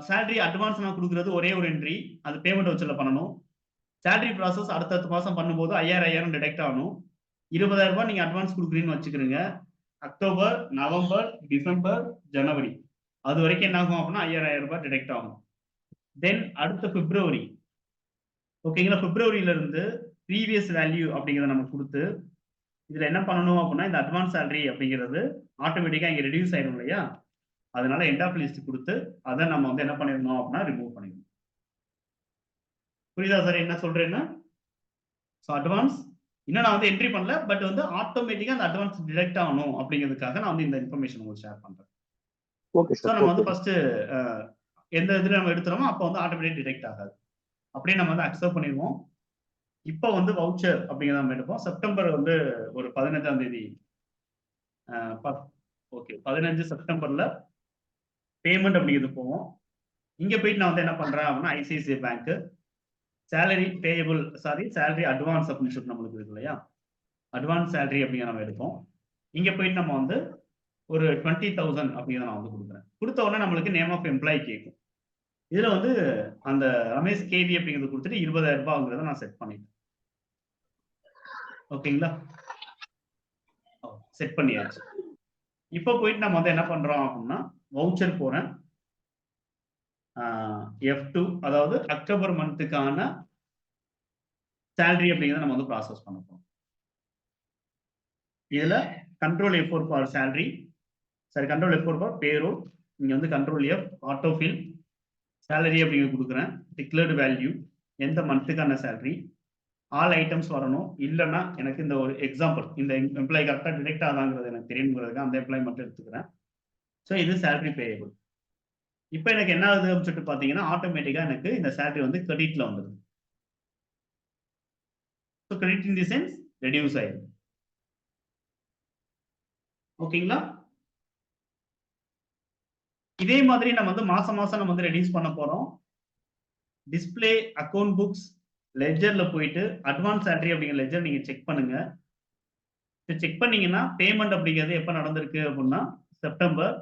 A: சேலரி அட்வான்ஸ் நான் கொடுக்குறது ஒரே ஒரு என்ட்ரி, அது பேமெண்ட் வச்சுல பண்ணணும். சேலரி ப்ராசஸ் அடுத்தடுத்த மாசம் பண்ணும்போது 5000 டிடெக்ட் ஆகணும். 20000 ரூபாய் நீங்க அட்வான்ஸ் கொடுக்குறீங்கன்னு வச்சுக்கிறீங்க. அக்டோபர், நவம்பர், டிசம்பர், ஜனவரி அது வரைக்கும் என்ன ஆகும் அப்படின்னா 5000 ரூபாய் டிடெக்ட் ஆகும். தென் அடுத்த பிப்ரவரி, ஓகேங்களா, பிப்ரவரியில இருந்து ப்ரீவியஸ் வேல்யூ அப்படிங்கிறத நம்ம கொடுத்து இதுல என்ன பண்ணணும் அப்படின்னா இந்த அட்வான்ஸ் சேலரி அப்படிங்கிறது ஆட்டோமேட்டிக்கா இங்க ரெடியூஸ் ஆயிடும் இல்லையா, அதனால எண்ட் ஆஃப் லிஸ்ட் கொடுத்து அதை நம்ம வந்து என்ன பண்ணிடணும் அப்படின்னா ரிமூவ் பண்ணிடணும். புரியுதா சார் என்ன சொல்றேன்னா? ஸோ அட்வான்ஸ் இன்னும் நான் வந்து என்ட்ரி பண்ணல, பட் வந்து ஆட்டோமேட்டிக்கா அந்த அட்வான்ஸ் டிடெக்ட் ஆகணும் அப்படிங்கிறதுக்காக நான் வந்து இந்த இன்ஃபர்மேஷன் உங்களுக்கு ஷேர் பண்றேன்.
B: Okay sir.
A: நம்ம வந்து ஃபர்ஸ்ட் எந்த இதுல நம்ம எடுத்துறோமோ அப்போ வந்து ஆட்டோமேட்டிக் டிடெக்ட் ஆகாது. அப்படியே நம்ம வந்து அக்செப்ட் பண்ணிடுவோம். இப்போ வந்து வவுச்சர் அப்படிங்கிறத நம்ம எடுப்போம். செப்டம்பர் வந்து ஒரு 15ஆம் தேதி, ஓகே 15 செப்டம்பர்ல பேமெண்ட் அப்படிங்கிறது போவோம். இங்க போயிட்டு நான் வந்து என்ன பண்றேன் அப்படின்னா ICICI bank salary payable salary advance அப்படின்னு சொல்லிட்டு நம்மளுக்கு இருக்கு இல்லையா, அட்வான்ஸ் சேலரி அப்படிங்கிற நம்ம எடுப்போம். இங்க போயிட்டு நம்ம வந்து ஒரு 20,000 அப்படிங்கிறத நான் வந்து கொடுக்குறேன். கொடுத்த உடனே நம்மளுக்கு நேம் ஆஃப் எம்ப்ளாயி கேட்கும். இதுல வந்து அந்த ரமேஷ் கேவி அப்படிங்கிறது கொடுத்துட்டு 20,000 ரூபாய்ங்கிறத நான் செட் பண்ணிட்டேன். ஓகேங்களா, செட் பண்ணியாச்சு. இப்போ போயிட்டு நம்ம வந்து என்ன பண்றோம் அப்படின்னா வவுச்சர் போறேன். F2 அதாவது அக்டோபர் மந்த்துக்கான சேலரி அப்படிங்கிறத நம்ம வந்து ப்ராசஸ் பண்ண போறோம். இதுல கண்ட்ரோல் F4 ஃபார் சேலரி, சரி கண்ட்ரோல் F4 ஃபார் பேரோல், இங்க வந்து கண்ட்ரோல் F ஆட்டோஃபில் சேலரி அப்படிங்கிறது கொடுக்குறேன். டிக்ளேர்டு வேல்யூ எந்த மந்த்துக்கான சேலரி, ஆல் ஐட்டம்ஸ் வரணும். இல்லைன்னா எனக்கு இந்த ஒரு எக்ஸாம்பிள் இந்த எம்ப்ளாயி கரெக்டாக டிடெக்ட் ஆகாங்கிறது எனக்கு தெரியுங்கிறதுக்கு அந்த எம்ப்ளாயி மட்டும் எடுத்துக்கிறேன். ஸோ இது சேலரி பேயபிள். இப்போ எனக்கு என்ன ஆகுது அப்படின்னு சொல்லிட்டு பார்த்தீங்கன்னா ஆட்டோமேட்டிக்காக எனக்கு இந்த சேலரி வந்து கிரெடிட்ல வந்துடுது. So credit in the sense reduce ஆயிடுது. ஓகேங்களா, இதே மாதிரி நம்ம வந்து மாசம் மாசம் நம்ம வந்து ரெடியூஸ் பண்ண போறோம். டிஸ்பிளே அக்கௌண்ட் புக்ஸ் லெட்ஜர்ல போயிட்டு அட்வான்ஸ் சேலரி அப்படிங்கிற லெட்ஜர் நீங்க செக் பண்ணுங்க. செக் பண்ணீங்கன்னா பேமெண்ட் அப்படிங்கிறது எப்ப நடந்திருக்கு அப்படின்னா செப்டம்பர்,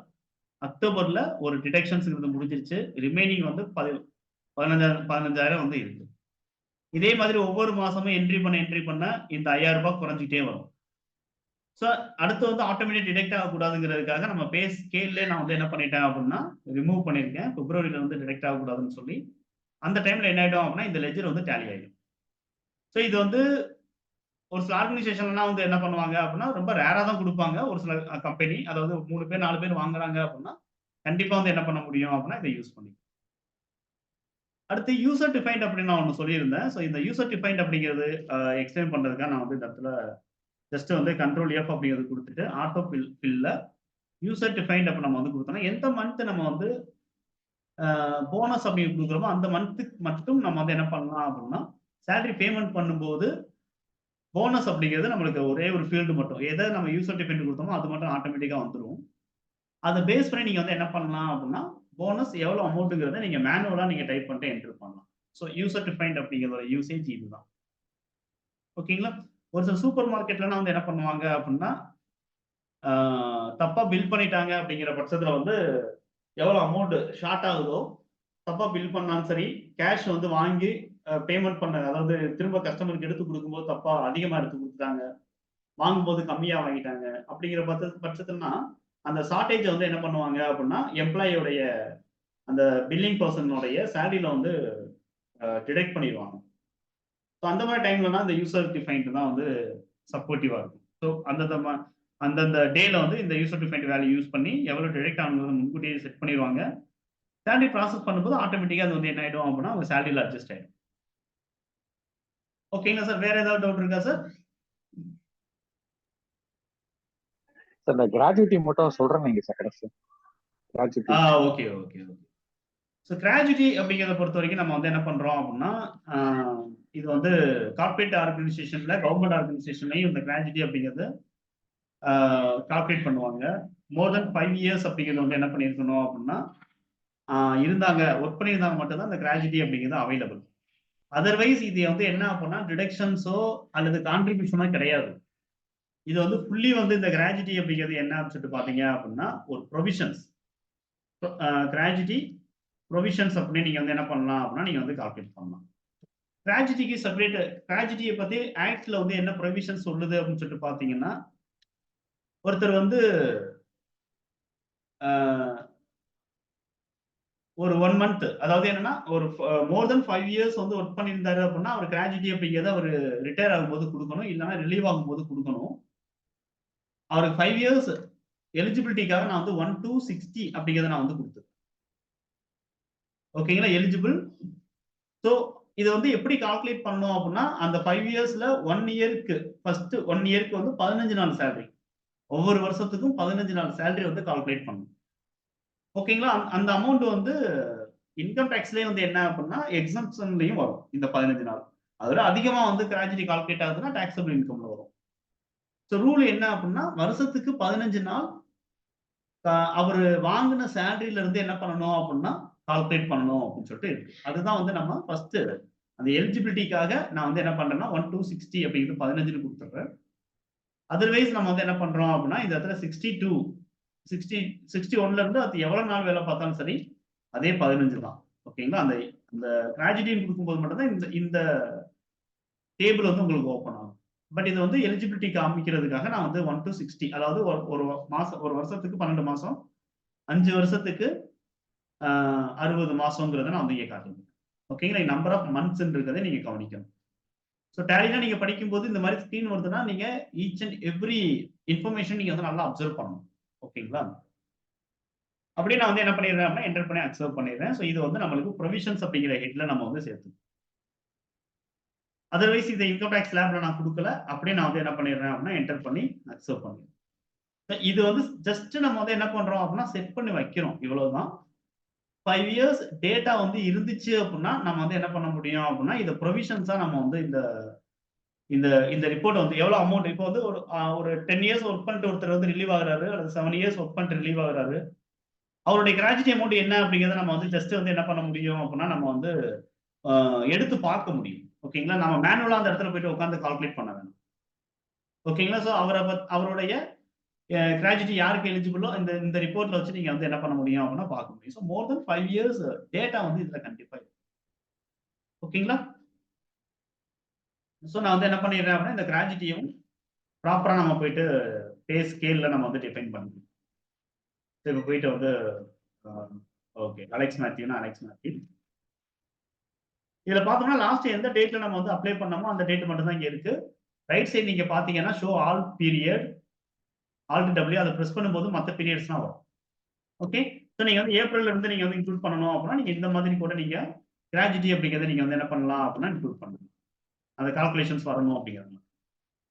A: அக்டோபர்ல ஒரு டிடெக்ஷன்ஸ் முடிஞ்சிருச்சு. ரிமைனிங் வந்து 15,000 வந்து இருக்கு. இதே மாதிரி ஒவ்வொரு மாசமும் என்ட்ரி பண்ண இந்த 5000 ரூபாய் குறைஞ்சிட்டே வரும். ஸோ அடுத்து வந்து ஆட்டோமேட்டிக் டிடெக்ட் ஆகக்கூடாதுங்கிறதுக்காக நம்ம பே ஸ்கேல்லே நான் வந்து என்ன பண்ணிட்டேன் அப்படின்னா ரிமூவ் பண்ணியிருக்கேன். பிப்ரவரியில வந்து டிடெக்ட் ஆகக்கூடாதுன்னு சொல்லி அந்த டைம்ல என்ன ஆயிடும் அப்படின்னா இந்த லெஜர் வந்து டேலி ஆயிடும். ஸோ இது வந்து ஒரு சில ஆர்கனைசேஷன்லாம் வந்து என்ன பண்ணுவாங்க அப்படின்னா ரொம்ப ரேரா தான் கொடுப்பாங்க. ஒரு சில கம்பெனி அதாவது 3 பேர் 4 பேர் வாங்குறாங்க அப்படின்னா கண்டிப்பா வந்து என்ன பண்ண முடியும் அப்படின்னா இதை யூஸ் பண்ணி. அடுத்து யூசர் டிஃபைன்ட் அப்படின்னு நான் ஒன்று சொல்லியிருந்தேன். ஸோ இந்த யூசர் டிஃபைன்ட் அப்படிங்கிறது எக்ஸ்பிளைன் பண்றதுக்காக நான் வந்து இந்த இடத்துல ஜஸ்ட் வந்து கண்ட்ரோல் எஃப் அப்படிங்கிறது கொடுத்துட்டு ஆட்டோ ஃபில்ல யூசர் டிஃபைன்ட் அப்ப நம்ம வந்து கொடுத்தோம்னா எந்த மந்த் நம்ம வந்து போனஸ் அப்படி கொடுக்குறோமோ அந்த மந்த்துக்கு மட்டும் நம்ம வந்து என்ன பண்ணலாம் அப்படின்னா சேலரி பேமெண்ட் பண்ணும்போது போனஸ் அப்படிங்கிறது நம்மளுக்கு ஒரே ஒரு ஃபீல்டு மட்டும் எதை நம்ம யூசர் டிஃபைன்ட் கொடுத்தோமோ அது மட்டும் ஆட்டோமேட்டிக்கா வந்துடும். அதை பேஸ் பண்ணி நீங்க வந்து என்ன பண்ணலாம் அப்படின்னா போனஸ் எவ்வளவு அமௌண்ட்டுங்கிறத நீங்க மேனுவலா நீங்க டைப் பண்ணிட்டு என்டர் பண்ணலாம். ஸோ யூசர் டிஃபைன்ட் அப்படிங்கிறதோட யூசேஜ் இதுதான். ஓகேங்களா? ஒரு சில சூப்பர் மார்க்கெட்லாம் வந்து என்ன பண்ணுவாங்க அப்படின்னா தப்பா பில் பண்ணிட்டாங்க அப்படிங்கிற பட்சத்துல வந்து எவ்வளவு அமௌண்ட் ஷார்ட் ஆகுதோ தப்பா பில் பண்ணாலும் சரி கேஷ் வந்து வாங்கி பேமெண்ட் பண்ண அதாவது திரும்ப கஸ்டமருக்கு எடுத்து கொடுக்கும்போது தப்பா அதிகமா எடுத்து கொடுத்துட்டாங்க, வாங்கும்போது கம்மியா வாங்கிட்டாங்க அப்படிங்கிற பட்சத்துலனா அந்த ஷார்டேஜ் வந்து என்ன பண்ணுவாங்க அப்படின்னா எம்ப்ளாயோடைய அந்த பில்லிங் பர்சனோடைய சேலரியில வந்து டிடெக்ட் பண்ணிடுவாங்க. ஸோ அந்த மாதிரி டைம்லனா இந்த யூசர் டிஃபைன்ட் தான் வந்து சப்போர்ட்டிவா இருக்கும். ஸோ அந்தந்த டேல வந்து இந்த யூசர் டிஃபைன்ட் வேல்யூ யூஸ் பண்ணி எவ்வளவு டிடெக்ட் ஆகுங்கிறது முன்கூட்டியே செட் பண்ணிடுவாங்க. சேலரி ப்ராசஸ் பண்ணும்போது ஆட்டோமேட்டிக்கா அது வந்து என்ன ஆயிடும் அப்படின்னா அவங்க சேலரியில அட்ஜஸ்ட் ஆயிடும். ஓகேங்களா சார்? வேற ஏதாவது டவுட் இருக்கா சார்?
B: சார் இந்த கிராஜுவிட்டி மட்டும் சொல்றேன் நீங்க சார் கடைசி gratuity.
A: Okay okay okay. So gratuity அப்படிங்கிறத பொறுத்த வரைக்கும் நம்ம வந்து என்ன பண்றோம் அப்படின்னா இது வந்து கார்பரேட் ஆர்கனைசேஷன்ல கவர்மெண்ட் ஆர்கனைசேஷன்லையும் இந்த கிராஜுவிட்டி அப்படிங்கிறது கால்குலேட் பண்ணுவாங்க. மோர் தென் 5 இயர்ஸ் அப்படிங்கிறது வந்து என்ன பண்ணியிருக்கணும் அப்படின்னா இருந்தாங்க ஒர்க் பண்ணியிருந்தாங்க மட்டும்தான் இந்த கிராஜுவிட்டி அப்படிங்கிறது அவைலபிள். அதர்வைஸ் இது வந்து என்ன அப்படின்னா டிடக்ஷன்ஸோ அல்லது கான்ட்ரிபியூஷனோ கிடையாது. இது வந்து ஃபுல்லி வந்து இந்த கிராஜுவிட்டி அப்படிங்கிறது என்ன சொல்லிட்டு பாத்தீங்க அப்படின்னா ஒரு ப்ரொவிஷன்ஸ் கிராஜுவிட்டி ப்ரொவிஷன்ஸ் அப்படின்னு நீங்க வந்து என்ன பண்ணலாம் அப்படின்னா நீங்க வந்து கால்குலேட் பண்ணலாம். கிராஜுவிட்டிக்கு செப்பரேட் கிராஜுவிட்டியை பத்தி ஆக்ட்ல வந்து என்ன ப்ரொவிஷன்ஸ் சொல்லுது அப்படின்னு சொல்லிட்டு பாத்தீங்கன்னா ஒருத்தர் வந்து ஒரு 1 மந்த் அதாவது என்னன்னா ஒரு மோர் தென் 5 இயர்ஸ் வந்து ஒர்க் பண்ணியிருந்தாரு அப்படின்னா அவர் கிராஜுவிட்டி அப்படிங்கிறத அவர் ரிட்டையர் ஆகும்போது கொடுக்கணும், இல்லைன்னா ரிலீவ் ஆகும்போது கொடுக்கணும். அவருக்கு 5 இயர்ஸ் எலிஜிபிலிட்டிக்காக நான் வந்து 1 to 60 அப்படிங்கிறத நான் வந்து கொடுத்தேன். ஓகேங்களா? எலிஜிபிள். ஸோ இது வந்து எப்படி கால்குலேட் பண்ணணும் அப்படின்னா அந்த 5 இயர்ஸ்ல 1 இயருக்கு ஃபர்ஸ்ட் 1 இயருக்கு வந்து 15 நாள் சேலரி, ஒவ்வொரு வருஷத்துக்கும் 15 நாள் சேலரி வந்து கால்குலேட் பண்ணணும். ஓகேங்களா? அந்த அமௌண்ட் வந்து இன்கம் டாக்ஸ்லயே வந்து என்ன அப்படின்னா எக்ஸம்ஷன்லயும் வரும் இந்த 15 நாள். அதோட அதிகமா வந்து கிராஜுவிட்டி கால்குலேட் ஆகுதுன்னா டாக்ஸபிள் இன்கம்ல வரும். ஸோ ரூல் என்ன அப்படின்னா வருஷத்துக்கு 15 நாள் அவரு வாங்கின சேலரியில இருந்து என்ன பண்ணணும் அப்படின்னா கால்குலேட் பண்ணணும் அப்படின்னு சொல்லிட்டு இருக்கு. அதுதான் வந்து நம்ம ஃபர்ஸ்ட் அந்த எலிஜிபிலிட்டிக்காக நான் வந்து என்ன பண்றேன்னா 1 to 60 அப்படிங்கிறது 15 கொடுத்துட்றேன். அதர்வைஸ் நம்ம வந்து என்ன பண்றோம் அப்படின்னா இந்த இடத்துல 61ல இருந்து அது எவ்வளவு நாள் வேலை பார்த்தாலும் சரி அதே 15 தான். ஓகேங்களா? அந்த அந்த கிராஜுவிட்டி கொடுக்கும்போது மட்டும்தான் இந்த டேபிள் வந்து உங்களுக்கு ஓப்பன் ஆகும். பட் இது வந்து எலிஜிபிலிட்டி காமிக்கிறதுக்காக நான் வந்து 1 to 60 அதாவது ஒரு மாசம் ஒரு வருஷத்துக்கு 12 மாசம் 5 வருஷத்துக்கு 60 மாசங்கிறத நான் வந்து இங்கே காட்டுறேன். ஓகேங்களா? நம்பர் ஆஃப் மந்த்ஸ் இருக்கிறத நீங்க கவனிக்கணும். ஸோ டேலினா நீங்க படிக்கும்போது இந்த மாதிரி ஸ்கிரீன் வருதுன்னா நீங்க ஈச் அண்ட் எவ்ரி இன்ஃபர்மேஷன் நீங்க வந்து நல்லா அப்சர்வ் பண்ணணும். ஓகேங்களா? அப்படியே நான் வந்து என்ன பண்ணிடுறேன் அப்படின்னா என்டர் பண்ணி அக்செப்ட் பண்ணிடுறேன். ஸோ இது வந்து நம்மளுக்கு ப்ரொவிஷன்ஸ் அப்படிங்கிற ஹெட்ல நம்ம வந்து சேர்த்து. அதர்வைஸ் இந்த இன்கம் டாக்ஸ் லேப்ல நான் கொடுக்கல, அப்படியே நான் வந்து என்ன பண்ணிடுறேன் அப்படின்னா என்டர் பண்ணி அக்செப்ட் பண்ணிடுறேன். இது வந்து ஜஸ்ட் நம்ம வந்து என்ன பண்றோம் அப்படின்னா செட் பண்ணி வைக்கிறோம், இவ்வளவுதான். 5 இயர்ஸ் டேட்டா வந்து இருந்துச்சு அப்படின்னா நம்ம வந்து என்ன பண்ண முடியும் அப்படின்னா இந்த ப்ரொவிஷன்ஸா நம்ம வந்து இந்த இந்த இந்த ரிப்போர்ட் வந்து எவ்வளவு அமௌண்ட் இப்போ வந்து ஒரு 10 இயர்ஸ் ஒர்க் பண்ணிட்டு ஒருத்தர் வந்து ரிலீவ் ஆகுறாரு அல்லது 7 இயர்ஸ் ஒர்க் பண்ணிட்டு ரிலீவ் ஆகுறாரு, அவருடைய கிராஜுவிட்டி அமௌண்ட் என்ன அப்படிங்கிறத நம்ம வந்து ஜஸ்ட் வந்து என்ன பண்ண முடியும் அப்படின்னா நம்ம வந்து எடுத்து பார்க்க முடியும். ஓகேங்களா? நம்ம மேனுவலா அந்த இடத்துல போயிட்டு உட்காந்து கால்குலேட் பண்ண வேணும். ஓகேங்களா? ஸோ அவருடைய கிராஜுவிட்டி யாருக்கு எலிஜிபிளோ இந்த ரிப்போர்ட்ல வச்சு நீங்க வந்து என்ன பண்ண முடியும் அப்படின்னா பார்க்க முடியும். ஸோ மோர் தென் 5 இயர்ஸ் டேட்டா வந்து இதுல கண்டிப்பா. ஓகேங்களா? ஸோ நான் வந்து என்ன பண்ணிடுறேன் அப்படின்னா இந்த கிராஜுவிட்டியும் ப்ராப்பராக நம்ம போயிட்டு பே ஸ்கேலில் நம்ம வந்து டிஃபைன் பண்ணணும். ஸோ இப்போ போயிட்டு வந்து ஓகே அலெக்ஸ் மேத்யூனா அலெக்ஸ் மேத்யூ இதில் பார்த்தோம்னா லாஸ்ட் எந்த டேட்ல நம்ம வந்து அப்ளை பண்ணோமோ அந்த டேட் மட்டும் தான் இங்கே இருக்கு. ரைட் சைடு நீங்க பாத்தீங்கன்னா show all period alt W அதை ப்ரெஸ் பண்ணும்போது மற்ற பீரியட்ஸ் தான் வரும். ஓகே, ஸோ நீங்க வந்து ஏப்ரல்ல இருந்து நீங்க வந்து இன்க்ளூட் பண்ணணும் அப்படின்னா நீங்க இந்த மாதிரி கூட நீங்க கிராஜுவிட்டி அப்படிங்கிறத நீங்க வந்து என்ன பண்ணலாம் அப்படின்னா இன்க்ளூட் பண்ணணும். அந்த கால்குலேஷன்ஸ் வரணும் அப்படிங்கிறது.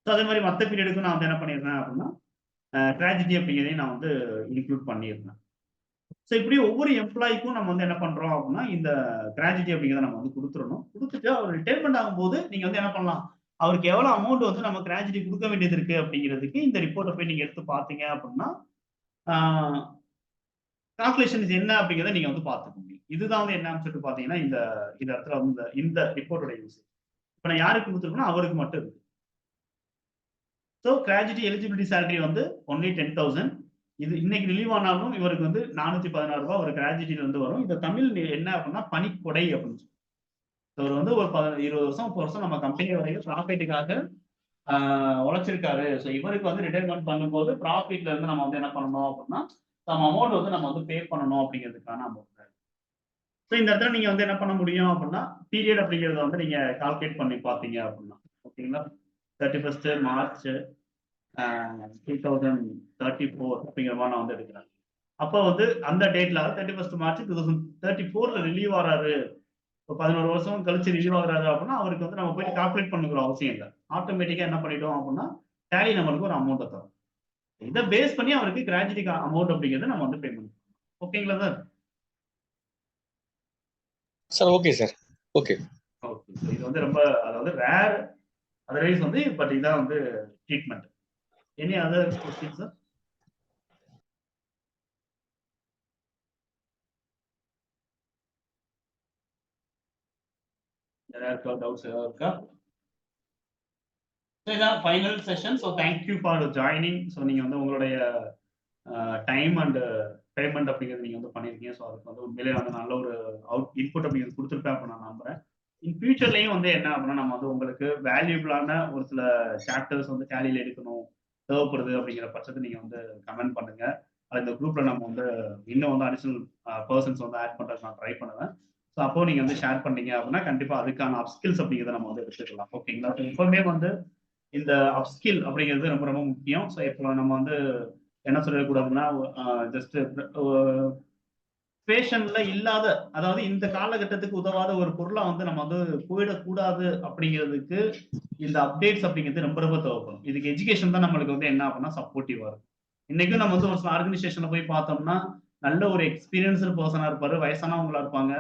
A: ஸோ அதே மாதிரி மற்ற பீரியடுக்கும் நான் வந்து என்ன பண்ணிடுறேன் அப்படின்னா கிராஜுவிட்டி அப்படிங்கிறதையும் நான் வந்து இன்க்ளூட் பண்ணிடுறேன். ஸோ இப்படி ஒவ்வொரு எம்ப்ளாய்க்கும் நம்ம வந்து என்ன பண்றோம் அப்படின்னா இந்த கிராஜுவிட்டி அப்படிங்கிறத நம்ம வந்து கொடுத்துடணும். கொடுத்துட்டு அவர் ரிட்டைர்மெண்ட் ஆகும்போது நீங்க வந்து என்ன பண்ணலாம், அவருக்கு எவ்வளவு அமௌண்ட் வந்து நம்ம கிராஜுவிட்டி கொடுக்க வேண்டியது இருக்கு அப்படிங்கிறதுக்கு இந்த ரிப்போர்ட்டை போய் நீங்க எடுத்து பார்த்தீங்க அப்படின்னா கால்குலேஷன்ஸ் என்ன அப்படிங்கிறத நீங்க வந்து பார்த்துக்க முடியும். இதுதான் வந்து என்னன்னு சொல்லிட்டு பாத்தீங்கன்னா இந்த இடத்துல வந்து இந்த ரிப்போர்ட்டோட யூஸ். இப்போ நான் யாருக்கு கொடுத்துருக்கோம்னா அவருக்கு மட்டும் இருக்கு. ஸோ கிராஜுவிட்டி எலிஜிபிலிட்டி சேலரி வந்து ஒன்லி 10,000. இது இன்னைக்கு ரிலீவ் ஆனாலும் இவருக்கு வந்து 416 ரூபாய் ஒரு கிராஜுவிட்டில இருந்து வரும். இந்த தமிழ் என்ன அப்படின்னா பணிக்கொடை அப்படின்னு சொல்லி. இவர் வந்து ஒரு 20 வருஷம் 30 வருஷம் நம்ம கம்பெனி வரைக்கும் ப்ராஃபிட்டுக்காக உழைச்சிருக்காரு. ஸோ இவருக்கு வந்து ரிட்டைர்மெண்ட் பண்ணும்போது ப்ராஃபிட்ல இருந்து நம்ம வந்து என்ன பண்ணணும் அப்படின்னா நம்ம அமௌண்ட் வந்து நம்ம வந்து பே பண்ணணும் அப்படிங்கிறதுக்கான அமௌண்ட். ஸோ இந்த இடத்துல நீங்க வந்து என்ன பண்ண முடியும் அப்படின்னா பீரியட் அப்படிங்கிறத வந்து நீங்க கால்குலேட் பண்ணி பார்த்தீங்க அப்படின்னா ஓகேங்களா 31 மார்ச் 2034 அப்படிங்கிற மாதிரி நான் வந்து எடுக்கிறேன். அப்போ வந்து அந்த டேட்ல 31 மார்ச் 2034ல ரிலீவ் ஆறாரு. இப்போ 11 வருஷம் கழிச்சு ரிலீவ் ஆகுறாரு அப்படின்னா அவருக்கு வந்து நம்ம போயிட்டு கால்குலேட் பண்ணுங்கிற அவசியம் இல்லை. ஆட்டோமேட்டிக்கா என்ன பண்ணிட்டோம் அப்படின்னா டேலி நம்மளுக்கு ஒரு அமௌண்ட் தரும். இதை பேஸ் பண்ணி அவருக்கு கிராஜுவிட்டி அமௌண்ட் அப்படிங்கிறத நம்ம வந்து பேமெண்ட். ஓகேங்களா sir?
E: Sir okay sir. Okay
A: okay, இது வந்து ரொம்ப அதாவது ரேர் அதர்வைஸ் வந்து பட் இதான் வந்து treatment. Any other question sir? யாராவது டவுட்ஸ் ஏதாவது இருக்கா? இதான் final session. So thank you for joining. So நீங்கள் வந்து உங்களுடைய டைம் அண்ட் பேமெண்ட் அப்படிங்கிறது நீங்கள் வந்து பண்ணியிருக்கீங்க. ஸோ அதுக்கு வந்து உண்மையிலே வந்து நல்ல ஒரு இன்புட் அப்படிங்கிறது கொடுத்துருப்பேன் அப்போ நான் நம்புறேன். இன் ஃபியூச்சர்லையும் வந்து என்ன அப்படின்னா நம்ம வந்து உங்களுக்கு வேல்யூபிளான ஒரு சில சாப்டர்ஸ் வந்து டேலியில் எடுக்கணும் தேவைப்படுது அப்படிங்கிற பட்சத்தை நீங்கள் வந்து கமெண்ட் பண்ணுங்க. அது இந்த குரூப்ல நம்ம வந்து இன்னும் வந்து அடிஷனல் பர்சன்ஸ் வந்து ஆட் பண்ணுறதுக்கு நான் ட்ரை பண்ணுவேன். ஸோ அப்போ நீங்கள் வந்து ஷேர் பண்ணீங்க அப்படின்னா கண்டிப்பாக அதுக்கான அப்ஸ்கில்ஸ் அப்படிங்கிறத நம்ம வந்து எடுத்துக்கலாம். ஓகேங்களா? ஸோ எப்பவுமே வந்து இந்த அப்ஸ்கில் அப்படிங்கிறது ரொம்ப ரொம்ப முக்கியம். ஸோ இப்போ நம்ம வந்து என்ன சொல்லக்கூடாதுன்னா ஜஸ்ட் பேஷன்ல இல்லாத அதாவது இந்த காலகட்டத்துக்கு உதவாத ஒரு பொருளை வந்து நம்ம வந்து போயிடக்கூடாது அப்படிங்கிறதுக்கு இந்த அப்டேட்ஸ் அப்படிங்கிறது ரொம்ப ரொம்ப தேவைப்படும். இதுக்கு எஜுகேஷன் தான் நம்மளுக்கு வந்து என்ன அப்படின்னா சப்போர்ட்டிவா இருக்கும். இன்னைக்கும் நம்ம வந்து ஒரு சில ஆர்கனைசேஷன்ல போய் பார்த்தோம்னா நல்ல ஒரு எக்ஸ்பீரியன்ஸ்டு பர்சனா இருப்பாரு, வயசானவங்களா இருப்பாங்க,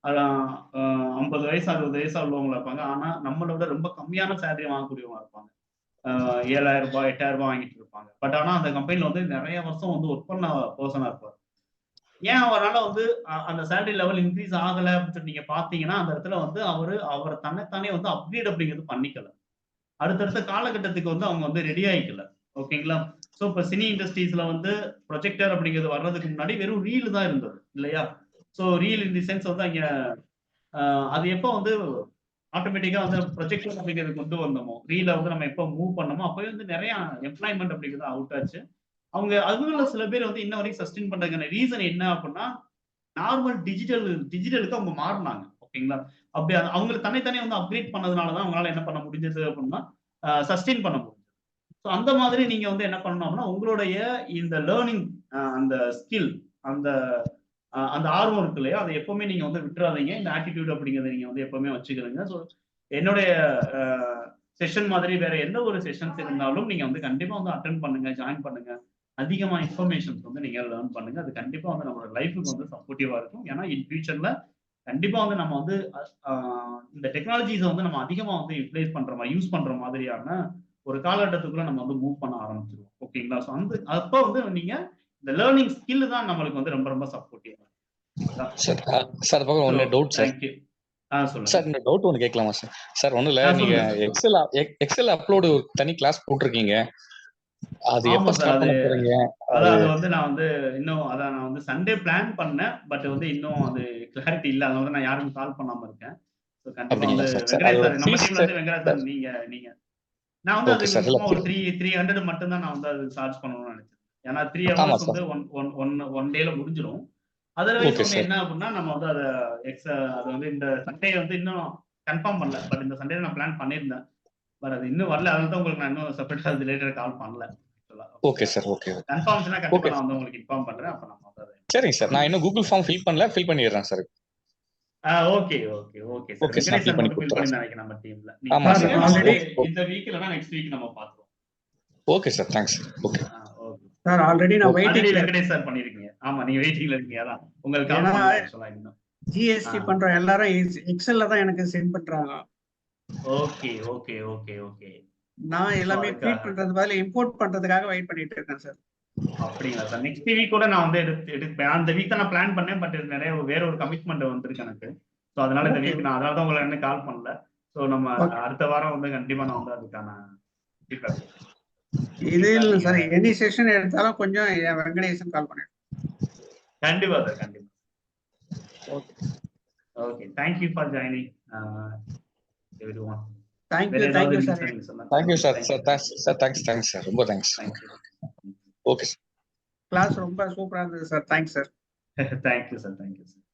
A: 50 வயசு 60 வயசா உள்ளவங்களா இருப்பாங்க. ஆனா நம்மளோட ரொம்ப கம்மியான சேலரி வாங்கக்கூடியவங்க இருப்பாங்க. 7,000 ரூபாய் 8,000 ரூபாய் வாங்கிட்டு இருப்பாங்க. பட் ஆனா அந்த கம்பெனில வந்து நிறைய வருஷம் வந்து ஒர்க் பண்ண பர்சனா இருப்பாரு. ஏன் அவரால் வந்து அந்த சேலரி லெவல் இன்க்ரீஸ் ஆகலை அப்படின்னு சொல்லி நீங்க பாத்தீங்கன்னா அந்த இடத்துல வந்து அவர் தன்னைத்தானே வந்து அப்கிரேட் அப்படிங்கிறது பண்ணிக்கல. அடுத்தடுத்த காலகட்டத்துக்கு வந்து அவங்க வந்து ரெடி ஆயிக்கல. ஓகேங்களா? ஸோ இப்போ சினி இண்டஸ்ட்ரீஸ்ல வந்து ப்ரொஜெக்டர் அப்படிங்கிறது வர்றதுக்கு முன்னாடி வெறும் ரீல் தான் இருந்தது இல்லையா? So reel in the sense வந்து அங்க அது எப்போ வந்து ஆட்டோமேட்டிக்கா வந்து ப்ரொஜெக்டர் அப்படிங்கிறது கொண்டு வந்தோமோ ரீல வந்து நம்ம எப்போ மூவ் பண்ணோமோ அப்பவே வந்து நிறைய எம்ப்ளாய்மெண்ட் அப்படிங்கிறது அவுட் ஆச்சு. அவங்க அதுல சில பேர் வந்து இன்ன வரைக்கும் சஸ்டெயின் பண்றதுக்கான ரீசன் என்ன அப்படின்னா நார்மல் டிஜிட்டலுக்கு அவங்க மாறினாங்க. ஓகேங்களா? அப்படி அவங்களுக்கு தன்னைத்தானே வந்து அப்கிரேட் பண்ணதுனாலதான் அவங்களால என்ன பண்ண முடிஞ்சது அப்படின்னா சஸ்டெயின் பண்ண முடியும். ஸோ அந்த மாதிரி நீங்க வந்து என்ன பண்ணணும் அப்படின்னா உங்களுடைய இந்த லேர்னிங் அந்த ஸ்கில் அந்த அந்த ஆர்வம் இருக்கு இல்லையா அதை எப்பவுமே நீங்க வந்து விட்டுறாதீங்க. இந்த ஆட்டிடியூட் அப்படிங்கிறத நீங்க வந்து எப்பவுமே வச்சுக்கிறீங்க. ஸோ என்னுடைய செஷன் மாதிரி வேற எந்த ஒரு செஷன்ஸ் இருந்தாலும் நீங்க வந்து கண்டிப்பா வந்து அட்டென்ட் பண்ணுங்க, ஜாயின் பண்ணுங்க. அதிகமா இன்ஃபர்மேஷன்ஸ் வந்து நீங்க லேர்ன் பண்ணுங்க. அது கண்டிப்பா வந்து நம்மளோட லைஃபுக்கு வந்து சப்போர்ட்டிவா இருக்கும். ஏன்னா இன் ஃபியூச்சர்ல கண்டிப்பா வந்து நம்ம வந்து இந்த டெக்னாலஜிஸை வந்து நம்ம அதிகமா வந்து யூட்டிலைஸ் பண்ற மாதிரி யூஸ் பண்ற மாதிரியான ஒரு காலகட்டத்துக்குள்ள நம்ம வந்து மூவ் பண்ண ஆரம்பிச்சிருவோம். ஓகேங்களா? ஸோ அந்த அப்போ வந்து நீங்க இந்த லேர்னிங் ஸ்கில் தான் நம்மளுக்கு வந்து ரொம்ப ரொம்ப சப்போர்ட்டிவா.
E: சார் சார் பக்கம் ஒன்னு டவுட் சார்.
A: தேங்க்யூ. சொல்லுங்க
E: சார். இந்த டவுட் ஒன்று கேட்கலாமா சார்? சார் ஒன்றும் இல்லை, நீங்க எக்ஸல் அப்லோடு ஒரு தனி கிளாஸ் போட்டிருக்கீங்க. அது எப்போ ஸ்டார்ட் பண்ண போறீங்க?
A: அதான் அது வந்து நான் வந்து இன்னும் அதான் நான் வந்து சண்டே பிளான் பண்ணேன். பட் வந்து இன்னும் அது கிளாரிட்டி இல்லை. அதனால நான் யாருக்கும் கால் பண்ணாம இருக்கேன். So கண்டிப்பா
E: அப்படிங்களா
A: வந்து
E: சார்? சார்
A: வெங்கடேஷ்
E: அதோட
A: சார் நம்ம
E: ஃபீஸ்
A: டீம்ல இருந்து வெங்கடேஷ் சார் நீங்க நான் வந்து
E: ஓகே
A: அதுக்கு
E: சார். இல்ல
A: சும்மா ஒரு 300 மட்டும் தான் நான் வந்து அது சார்ஜ் பண்ணணும்னு நினைச்சேன். ஏன்னா 3
E: ஆமா
A: ஹவர்ஸ்
E: சார்.
A: வந்து ஒன் டேல முடிஞ்சிடும். அதர்வைஸ்
E: ஓகே
A: வந்து
E: சார்.
A: என்ன அப்படின்னா நம்ம வந்து அதை அது வந்து இந்த சண்டே வந்து இன்னும் கன்ஃபார்ம் பண்ணல. பட் இந்த சண்டே நான் பிளான் பண்ணியிருந்தேன். பட் அது இன்னும் வரல. அதனால தான் உங்களுக்கு நான் இன்னும் செப்பரேட்டா அது ரிலேட்டட் கால் பண்ணல.
E: Okay sir. ஓகே ஓகே
A: கன்ஃபார்ம்ஸ்னா கண்டிப்பா
E: ஓகே
A: நான் வந்து உங்களுக்கு இன்ஃபார்ம் பண்றேன். அப்ப நம்ம வந்து அதை
E: சரிங்க சார். நான் இன்னும் கூகுள் ஃபார்ம் ஃபில் பண்ணல, ஃபில் பண்ணிடுறேன் sir.
A: Okay okay okay sir.
E: Okay sir. நான்
A: வெங்கடேஷ்
E: ஃபில்
A: சார்
E: பண்ணி
A: மட்டும் ஃபில்
E: கொடுத்துறேன்
A: பண்ணி
E: சார்.
A: நினைக்கிறேன் நம்ம டீம்ல. நீங்க
E: ஆமா
D: சார்
E: சார்.
A: பாருங்க.
D: ஆல்ரெடி
A: இந்த வீக் இல்லைன்னா நெக்ஸ்ட் வீக் நம்ம பார்த்துருவோம்.
E: Okay sir. Thanks. Okay
A: okay.
D: Sir already நான்
A: ஆல்ரெடி
D: வெயிட்டிங்ல
A: வெங்கடேஷ் சார் பண்ணிருக்கீங்க. ஆமா நீங்க வெயிட்டிங்ல இருக்கீங்க. அதான் உங்களுக்கு கால்
D: ஏன்னா
A: பண்ணல ஆக்சுவலா இன்னும்.
D: ஜிஎஸ்டி பண்ற எல்லாரும் எக்ஸல்ல தான் எனக்கு சென்ட் பண்றாங்க.
A: Okay okay okay okay.
D: நான் எல்லாமே
A: அதுக்காக.
D: ஃபீட் பண்றது பதிலா இம்போர்ட் பண்றதுக்காக வெயிட் பண்ணிட்டு இருக்கேன் சார்.
A: அப்படிங்களா சார்? நெக்ஸ்ட் வீக் கூட நான் வந்து எடுப்பேன். அந்த வீக் தான் நான் பிளான் பண்ணேன். பட் நிறைய வேற ஒரு கமிட்மெண்ட் வந்திருக்கு எனக்கு. ஸோ அதனால இந்த
D: ஓகே
A: வீக் நான் அதனால தான் உங்களை என்ன கால் பண்ணல. ஸோ நம்ம
D: ஓகே.
A: அடுத்த வாரம் வந்து கண்டிப்பா நான் வந்து அதுக்கான feedback
D: இது
A: கொடுக்குறேன்.
D: இல்லை சார்,
A: நீங்க
D: எனி செஷன் எடுத்தாலும் கொஞ்சம் என் வெங்கடேசன் கால் பண்ணிடுறேன்.
A: கண்டிப்பா சார் கண்டிப்பா.
D: Okay
A: okay. Thank you for joining everyone. வேற
D: தேங்க்யூ
A: ஏதாவது
D: தேங்க்யூ
A: நீங்க
D: சார்.
A: சார் நீங்க சொன்னா.
E: Thank you sir.
A: Thank you
E: sir thanks sir. Thanks sir. ரொம்ப thanks.
A: Thank you.
E: Okay sir.
D: Class ரொம்ப சூப்பரா இருந்தது sir. Thanks sir.
A: Thank you sir. Thank you sir.